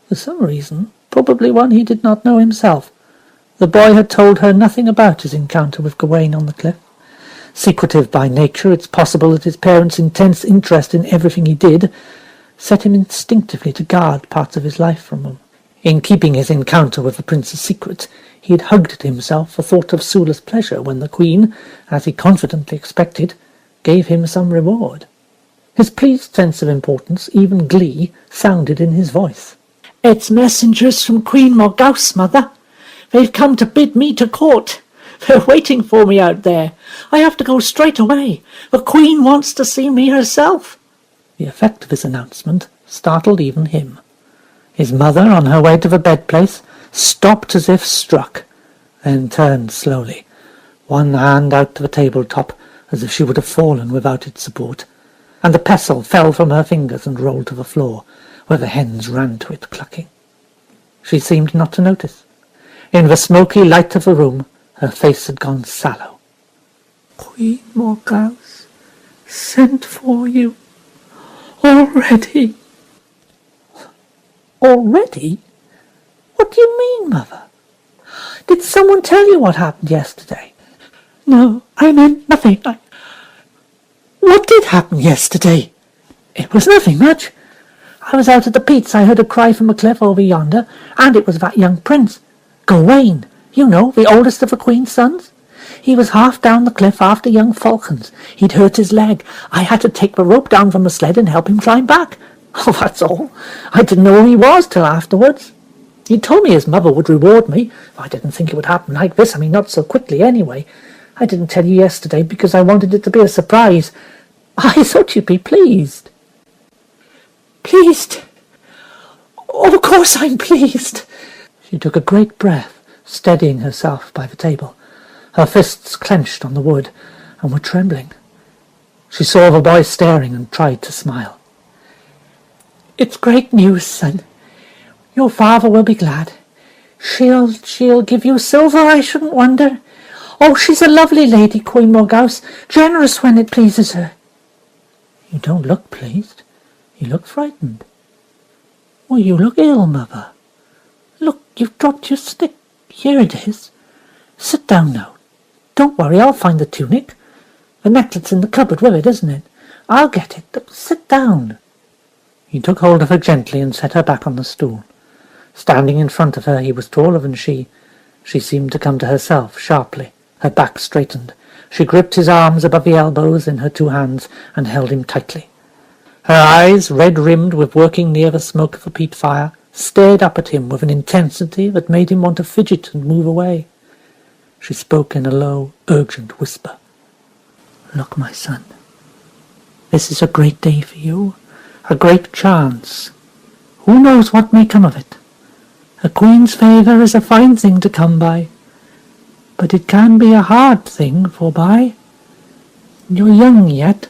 For some reason, probably one he did not know himself, the boy had told her nothing about his encounter with Gawain on the cliff. Secretive by nature, it's possible that his parents' intense interest in everything he did set him instinctively to guard parts of his life from him. In keeping his encounter with the prince's secret, he had hugged at himself the thought of Sula's pleasure when the Queen, as he confidently expected, gave him some reward. His pleased sense of importance, even glee, sounded in his voice. It's messengers from Queen Morgause, Mother. They've come to bid me to court. They're waiting for me out there. I have to go straight away. The Queen wants to see me herself. The effect of his announcement startled even him. His mother, on her way to the bed-place, stopped as if struck, then turned slowly, one hand out to the table-top, as if she would have fallen without its support, and the pestle fell from her fingers and rolled to the floor, where the hens ran to it clucking. She seemed not to notice. In the smoky light of the room, her face had gone sallow. Queen Morgause sent for you. Already. Already? What do you mean, Mother? Did someone tell you what happened yesterday? No, I meant nothing. What did happen yesterday? It was nothing much. I was out at the peats. I heard a cry from a cliff over yonder, and it was that young prince, Gawain, you know, the oldest of the Queen's sons. He was half down the cliff after young falcons. He'd hurt his leg. I had to take the rope down from the sled and help him climb back. Oh, that's all. I didn't know who he was till afterwards. He told me his mother would reward me. I didn't think it would happen like this. Not so quickly anyway. I didn't tell you yesterday because I wanted it to be a surprise. I thought you'd be pleased. Pleased? Oh, of course I'm pleased. She took a great breath, steadying herself by the table. Her fists clenched on the wood and were trembling. She saw the boy staring and tried to smile. It's great news, son. Your father will be glad. She'll give you silver, I shouldn't wonder. Oh, she's a lovely lady, Queen Morgause, generous when it pleases her. You don't look pleased. You look frightened. Well, you look ill, Mother. Look, you've dropped your stick. Here it is. Sit down now. Don't worry, I'll find the tunic. The necklet's in the cupboard with it, isn't it? I'll get it. Sit down. He took hold of her gently and set her back on the stool. Standing in front of her, he was taller than she. She seemed to come to herself sharply. Her back straightened. She gripped his arms above the elbows in her 2 hands and held him tightly. Her eyes, red-rimmed with working near the smoke of a peat fire, stared up at him with an intensity that made him want to fidget and move away. She spoke in a low, urgent whisper. "Look, my son, this is a great day for you, a great chance. Who knows what may come of it? A queen's favour is a fine thing to come by, but it can be a hard thing forbye. You're young yet.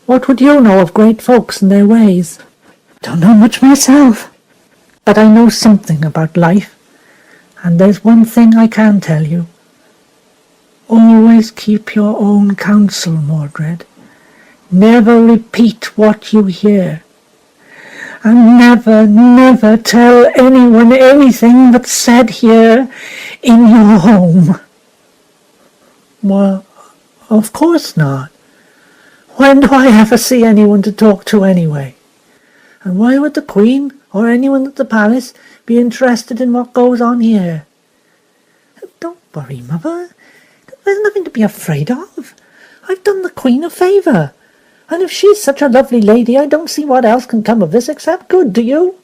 What would you know of great folks and their ways? Don't know much myself, but I know something about life, and there's one thing I can tell you. Always keep your own counsel, Mordred. Never repeat what you hear. And never, never tell anyone anything that's said here in your home." "Well, of course not. When do I ever see anyone to talk to anyway? And why would the Queen or anyone at the palace be interested in what goes on here?" "Don't worry, Mother. There's nothing to be afraid of. I've done the Queen a favour. And if she's such a lovely lady, I don't see what else can come of this except good, do you?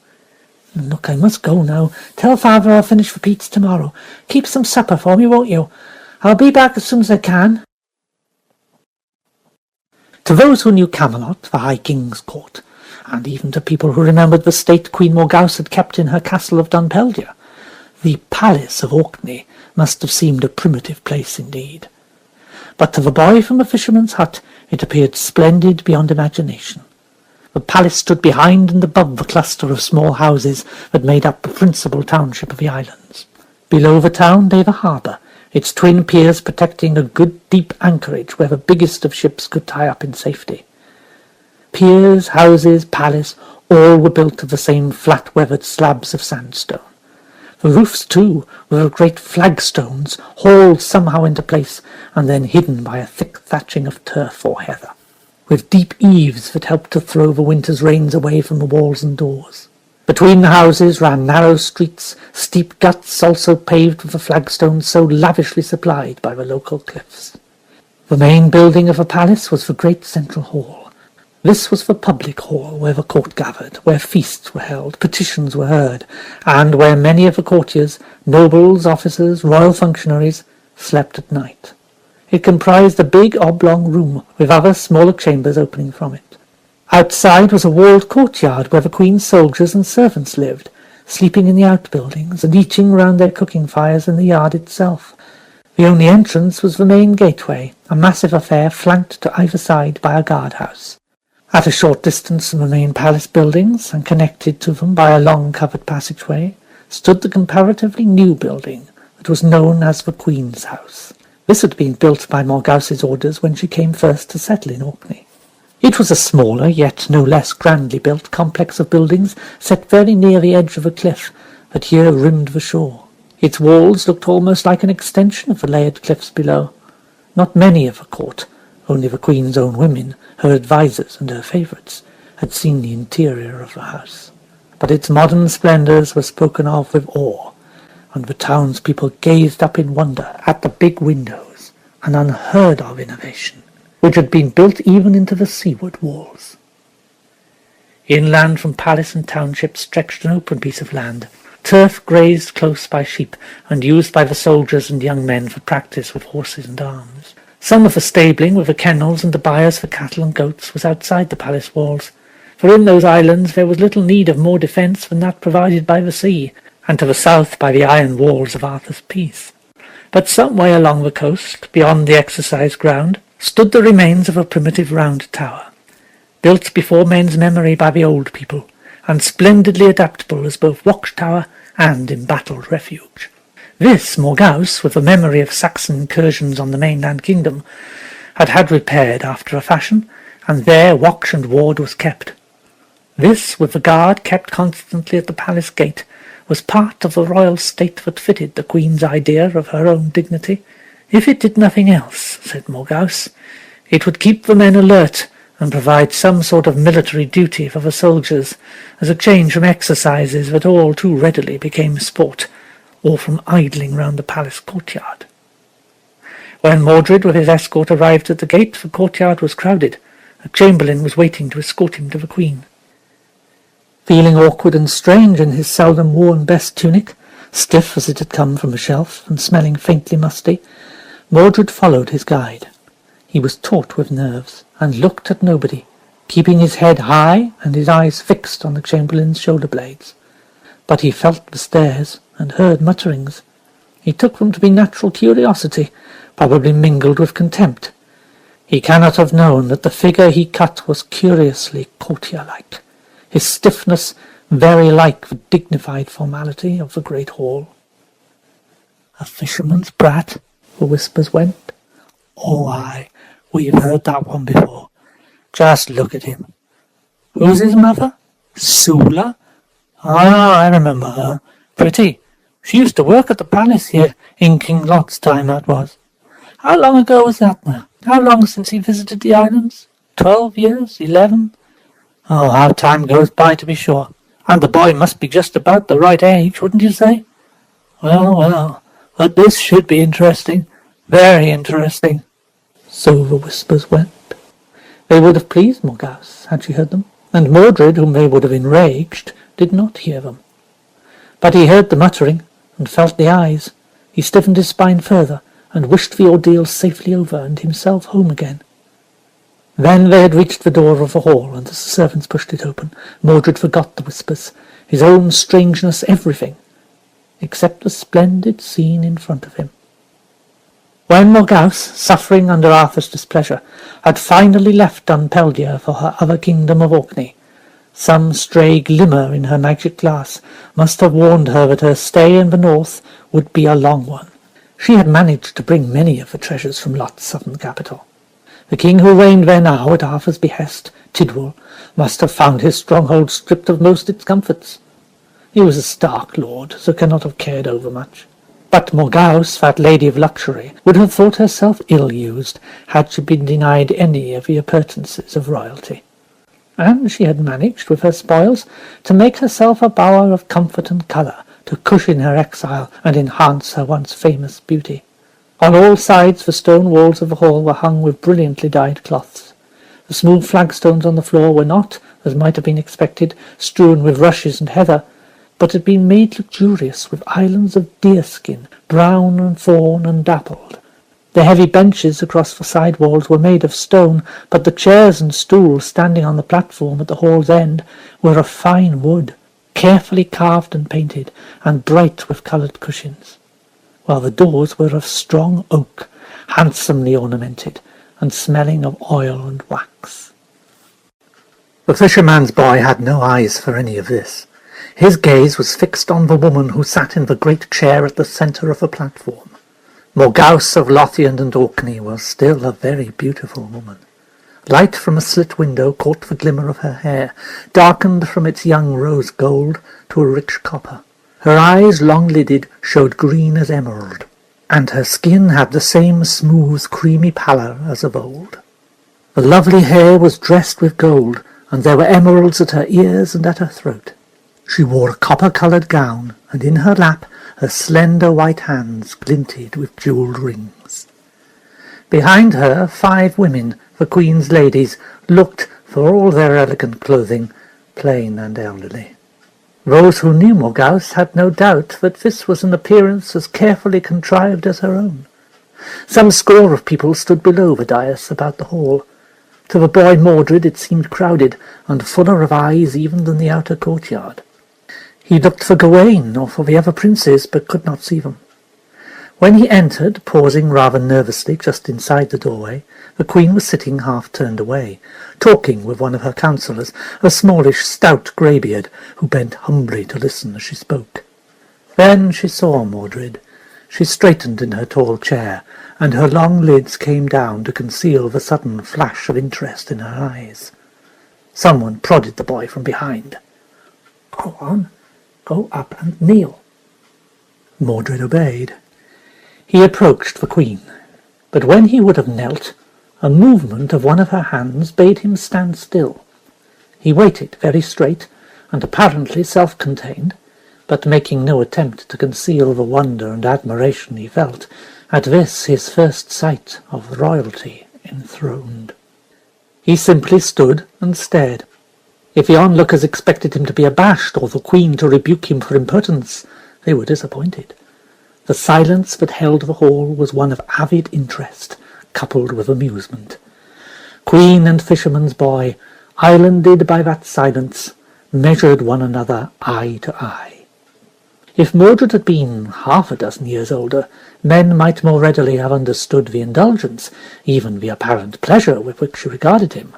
Look, I must go now. Tell Father I'll finish the peats tomorrow. Keep some supper for me, won't you? I'll be back as soon as I can." To those who knew Camelot, the High King's court, and even to people who remembered the state Queen Morgause had kept in her castle of Dunpeldia, the palace of Orkney must have seemed a primitive place indeed. But to the boy from the fisherman's hut it appeared splendid beyond imagination. The palace stood behind and above the cluster of small houses that made up the principal township of the islands. Below the town lay the harbour, its twin piers protecting a good deep anchorage where the biggest of ships could tie up in safety. Piers, houses, palace, all were built of the same flat-weathered slabs of sandstone. The roofs, too, were of great flagstones, hauled somehow into place, and then hidden by a thick thatching of turf or heather, with deep eaves that helped to throw the winter's rains away from the walls and doors. Between the houses ran narrow streets, steep guts also paved with the flagstones so lavishly supplied by the local cliffs. The main building of the palace was the great central hall. This was the public hall where the court gathered, where feasts were held, petitions were heard, and where many of the courtiers, nobles, officers, royal functionaries, slept at night. It comprised a big oblong room with other smaller chambers opening from it. Outside was a walled courtyard where the Queen's soldiers and servants lived, sleeping in the outbuildings and eating round their cooking fires in the yard itself. The only entrance was the main gateway, a massive affair flanked to either side by a guardhouse. At a short distance from the main palace buildings, and connected to them by a long covered passageway, stood the comparatively new building that was known as the Queen's House. This had been built by Morgause's orders when she came first to settle in Orkney. It was a smaller, yet no less grandly built complex of buildings set very near the edge of a cliff that here rimmed the shore. Its walls looked almost like an extension of the layered cliffs below. Not many of the court, only the Queen's own women, her advisers and her favourites, had seen the interior of the house. But its modern splendours were spoken of with awe, and the townspeople gazed up in wonder at the big windows, an unheard-of innovation, which had been built even into the seaward walls. Inland from palace and township stretched an open piece of land, turf grazed close by sheep, and used by the soldiers and young men for practice with horses and arms. Some of the stabling with the kennels and the byres for cattle and goats was outside the palace walls, for in those islands there was little need of more defence than that provided by the sea, and to the south by the iron walls of Arthur's Peace. But some way along the coast, beyond the exercise ground, stood the remains of a primitive round tower, built before men's memory by the old people, and splendidly adaptable as both watchtower and embattled refuge. This Morgause, with the memory of Saxon incursions on the mainland kingdom, had repaired after a fashion, and there watch and ward was kept. This, with the guard kept constantly at the palace gate, was part of the royal state that fitted the Queen's idea of her own dignity. If it did nothing else, said Morgause, it would keep the men alert and provide some sort of military duty for the soldiers, as a change from exercises that all too readily became sport, or from idling round the palace courtyard. When Mordred with his escort arrived at the gate, the courtyard was crowded. A chamberlain was waiting to escort him to the Queen. Feeling awkward and strange in his seldom worn best tunic, stiff as it had come from a shelf and smelling faintly musty, Mordred followed his guide. He was taut with nerves, and looked at nobody, keeping his head high and his eyes fixed on the chamberlain's shoulder-blades. But he felt the stares and heard mutterings. He took them to be natural curiosity, probably mingled with contempt. He cannot have known that the figure he cut was curiously courtier-like, his stiffness very like the dignified formality of the great hall. "A fisherman's brat," the whispers went. "Oh, aye, we've heard that one before. Just look at him. Who's his mother? Sula? Ah, I remember her. Pretty. She used to work at the palace here, in King Lot's time that was. How long ago was that now? How long since he visited the islands? 12 years? 11? Oh, how time goes by, to be sure. And the boy must be just about the right age, wouldn't you say? Well, but this should be interesting. Very interesting." So the whispers went. They would have pleased Morgause had she heard them, and Mordred, whom they would have enraged, did not hear them. But he heard the muttering, and felt the eyes. He stiffened his spine further, and wished the ordeal safely over, and himself home again. Then they had reached the door of the hall, and as the servants pushed it open, Mordred forgot the whispers, his own strangeness, everything, except the splendid scene in front of him. When Morgause, suffering under Arthur's displeasure, had finally left Dunpeldier for her other kingdom of Orkney, some stray glimmer in her magic glass must have warned her that her stay in the north would be a long one. She had managed to bring many of the treasures from Lot's southern capital. The king who reigned there now at Arthur's behest, Tidwal, must have found his stronghold stripped of most its comforts. He was a stark lord, so cannot have cared over much. But Morgause, that lady of luxury, would have thought herself ill-used had she been denied any of the appurtenances of royalty. And she had managed, with her spoils, to make herself a bower of comfort and colour, to cushion her exile and enhance her once famous beauty. On all sides the stone walls of the hall were hung with brilliantly dyed cloths. The smooth flagstones on the floor were not, as might have been expected, strewn with rushes and heather, but had been made luxurious with islands of deerskin, brown and fawn and dappled. The heavy benches across the side walls were made of stone, but the chairs and stools standing on the platform at the hall's end were of fine wood, carefully carved and painted, and bright with coloured cushions, while the doors were of strong oak, handsomely ornamented, and smelling of oil and wax. The fisherman's boy had no eyes for any of this. His gaze was fixed on the woman who sat in the great chair at the centre of the platform. Morgause of Lothian and Orkney was still a very beautiful woman. Light from a slit window caught the glimmer of her hair, darkened from its young rose gold to a rich copper. Her eyes, long-lidded, showed green as emerald, and her skin had the same smooth, creamy pallor as of old. The lovely hair was dressed with gold, and there were emeralds at her ears and at her throat. She wore a copper-coloured gown, and in her lap her slender white hands glinted with jewelled rings. Behind her 5 women, the Queen's ladies, looked, for all their elegant clothing, plain and elderly. Those who knew Morgause had no doubt that this was an appearance as carefully contrived as her own. Some score of people stood below the dais about the hall. To the boy Mordred it seemed crowded, and fuller of eyes even than the outer courtyard. He looked for Gawain or for the other princes, but could not see them. When he entered, pausing rather nervously just inside the doorway, the Queen was sitting half turned away, talking with one of her counsellors, a smallish, stout greybeard, who bent humbly to listen as she spoke. Then she saw Mordred. She straightened in her tall chair, and her long lids came down to conceal the sudden flash of interest in her eyes. Someone prodded the boy from behind. "Go on, go up and kneel." Mordred obeyed. He approached the Queen, but when he would have knelt, A movement of one of her hands bade him stand still. He waited very straight, and apparently self-contained, but making no attempt to conceal the wonder and admiration he felt at this his first sight of royalty enthroned. He simply stood and stared. If the onlookers expected him to be abashed or the Queen to rebuke him for impertinence, they were disappointed. The silence that held the hall was one of avid interest, coupled with amusement. Queen and fisherman's boy, islanded by that silence, measured one another eye to eye. If Mordred had been half a dozen years older, men might more readily have understood the indulgence, even the apparent pleasure with which she regarded him.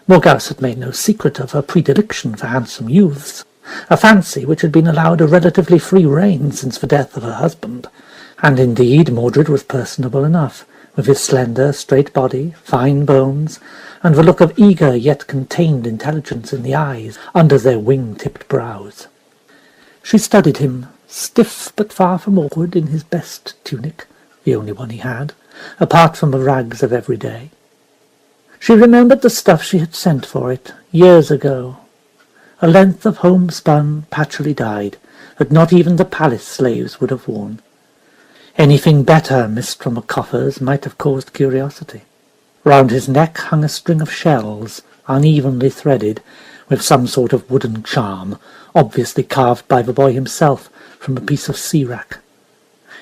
Morgause had made no secret of her predilection for handsome youths, a fancy which had been allowed a relatively free rein since the death of her husband, and indeed Mordred was personable enough, with his slender, straight body, fine bones, and the look of eager yet contained intelligence in the eyes under their wing-tipped brows. She studied him, stiff but far from awkward in his best tunic, the only one he had, apart from the rags of every day. She remembered the stuff she had sent for it, years ago, a length of homespun, patchily dyed, that not even the palace slaves would have worn. Anything better missed from the coffers might have caused curiosity. Round his neck hung a string of shells, unevenly threaded, with some sort of wooden charm, obviously carved by the boy himself from a piece of sea-wrack.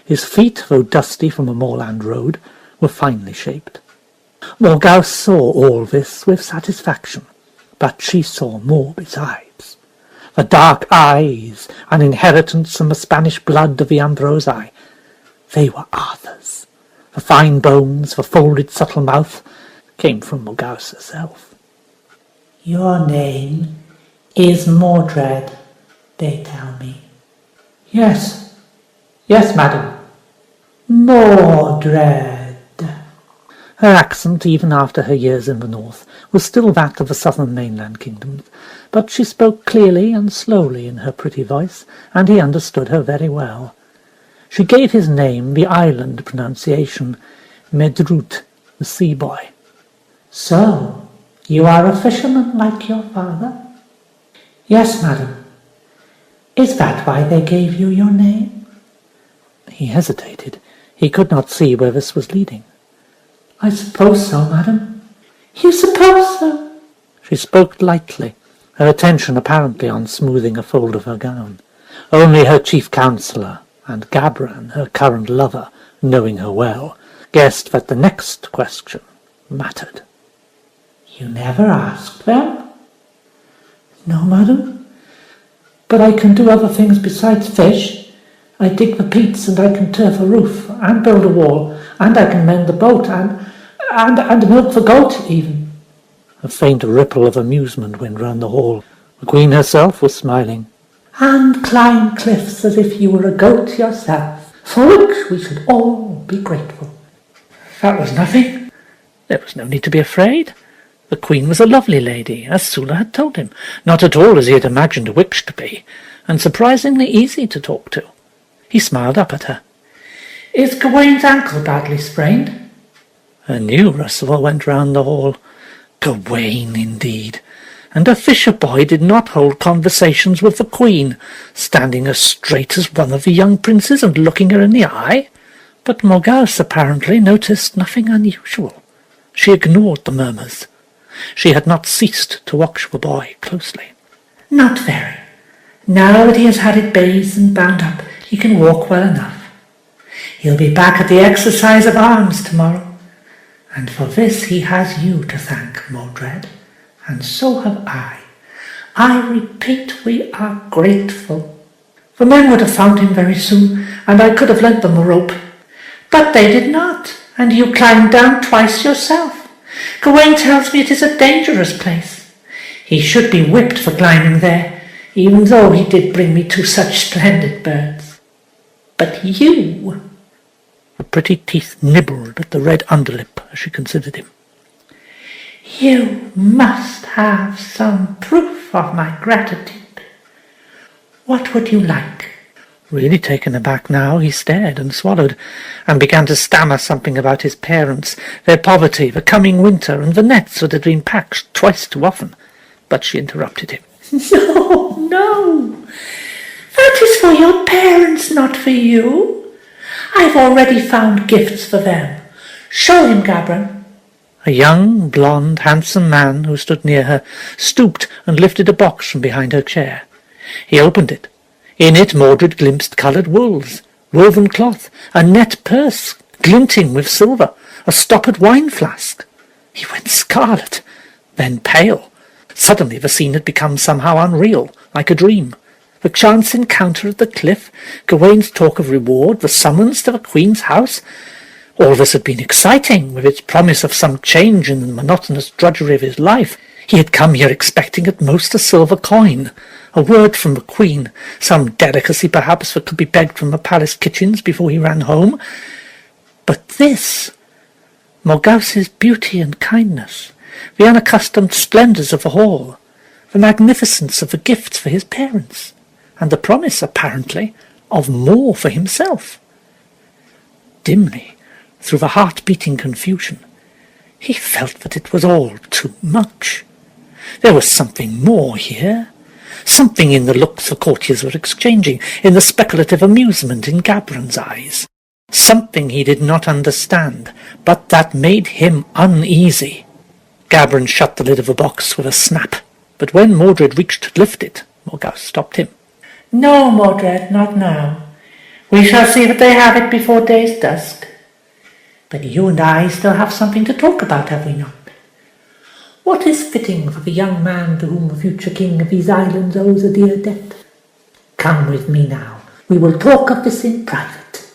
His feet, though dusty from a moorland road, were finely shaped. Morgause saw all this with satisfaction, but she saw more besides. The dark eyes, an inheritance from the Spanish blood of the Ambrosii, they were Arthur's. The fine bones, the folded subtle mouth, came from Morgause herself. Your name is Mordred, they tell me. Yes, madam. Mordred. Her accent, even after her years in the north, was still that of the southern mainland kingdoms, but she spoke clearly and slowly in her pretty voice, and he understood her very well. She gave his name the island pronunciation, Medrut, the sea boy. So, you are a fisherman like your father? Yes, madam. Is that why they gave you your name? He hesitated. He could not see where this was leading. I suppose so, madam. You suppose so? She spoke lightly, her attention apparently on smoothing a fold of her gown. Only her chief counsellor, and Gabran, her current lover, knowing her well, guessed that the next question mattered. You never asked them? No, madam. But I can do other things besides fish. I dig the peats, and I can turf a roof, and build a wall, and I can mend the boat, and milk the goat, even. A faint ripple of amusement went round the hall. The Queen herself was smiling. And climb cliffs as if you were a goat yourself, for which we should all be grateful. That was nothing. There was no need to be afraid. The Queen was a lovely lady, as Sula had told him, not at all as he had imagined a witch to be, and surprisingly easy to talk to. He smiled up at her. Is Gawain's ankle badly sprained? A new rustle went round the hall. Gawain, indeed. And a fisher boy did not hold conversations with the Queen, standing as straight as one of the young princes and looking her in the eye. But Morgause apparently noticed nothing unusual. She ignored the murmurs. She had not ceased to watch the boy closely. Not very. Now that he has had it bathed and bound up, he can walk well enough. He'll be back at the exercise of arms tomorrow, and for this he has you to thank, Mordred, and so have I. I repeat, we are grateful. The men would have found him very soon, and I could have lent them a rope. But they did not, and you climbed down twice yourself. Gawain tells me it is a dangerous place. He should be whipped for climbing there, even though he did bring me two such splendid birds. But you... The pretty teeth nibbled at the red underlip as she considered him. You must have some proof of my gratitude. What would you like? Really taken aback now, he stared and swallowed, and began to stammer something about his parents, their poverty, the coming winter, and the nets that had been packed twice too often. But she interrupted him. No, no. That is for your parents, not for you. I've already found gifts for them. Show him, Gabron. A young, blond, handsome man who stood near her stooped and lifted a box from behind her chair. He opened it. In it Mordred glimpsed coloured wools, woven cloth, a net purse glinting with silver, a stoppered wine flask. He went scarlet, then pale. Suddenly the scene had become somehow unreal, like a dream. The chance encounter at the cliff, Gawain's talk of reward, the summons to the Queen's house. All this had been exciting, with its promise of some change in the monotonous drudgery of his life. He had come here expecting at most a silver coin, a word from the Queen, some delicacy perhaps that could be begged from the palace kitchens before he ran home. But this, Morgause's beauty and kindness, the unaccustomed splendours of the hall, the magnificence of the gifts for his parents, and the promise, apparently, of more for himself. Dimly, through the heart-beating confusion, he felt that it was all too much. There was something more here, something in the looks the courtiers were exchanging, in the speculative amusement in Gabron's eyes. Something he did not understand, but that made him uneasy. Gabron shut the lid of the box with a snap, but when Mordred reached to lift it, Morgause stopped him. No, Mordred, not now. We shall see that they have it before day's dusk. But you and I still have something to talk about, have we not? What is fitting for the young man to whom the future king of these islands owes a dear debt? Come with me now. We will talk of this in private.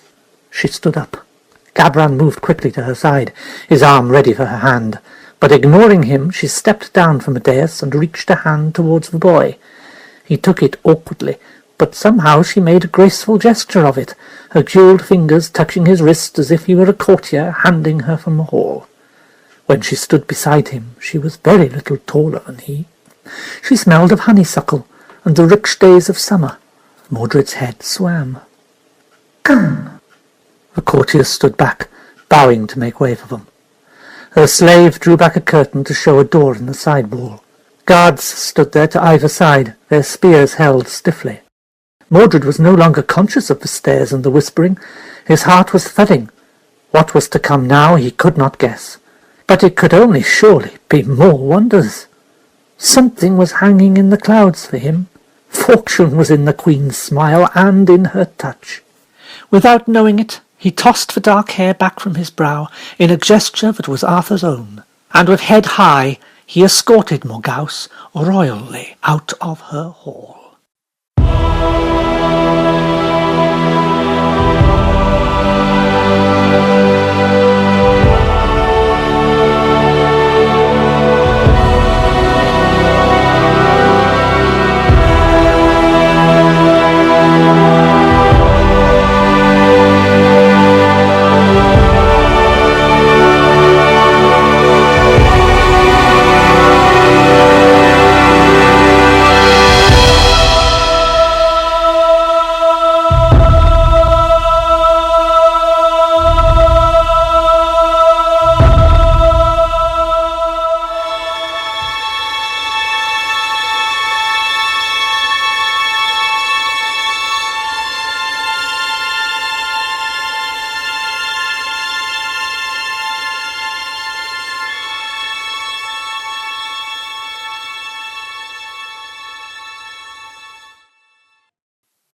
She stood up. Gabron moved quickly to her side, his arm ready for her hand. But ignoring him, she stepped down from the dais and reached a hand towards the boy. He took it awkwardly, but somehow she made a graceful gesture of it, her jewelled fingers touching his wrist as if he were a courtier handing her from the hall. When she stood beside him, she was very little taller than he. She smelled of honeysuckle and the rich days of summer. Mordred's head swam. Come. The courtiers stood back, bowing to make way for them. Her slave drew back a curtain to show a door in the side wall. Guards stood there to either side, their spears held stiffly. Mordred was no longer conscious of the stairs and the whispering. His heart was thudding. What was to come now he could not guess. But it could only surely be more wonders. Something was hanging in the clouds for him. Fortune was in the Queen's smile and in her touch. Without knowing it, he tossed the dark hair back from his brow in a gesture that was Arthur's own, and with head high he escorted Morgause royally out of her hall.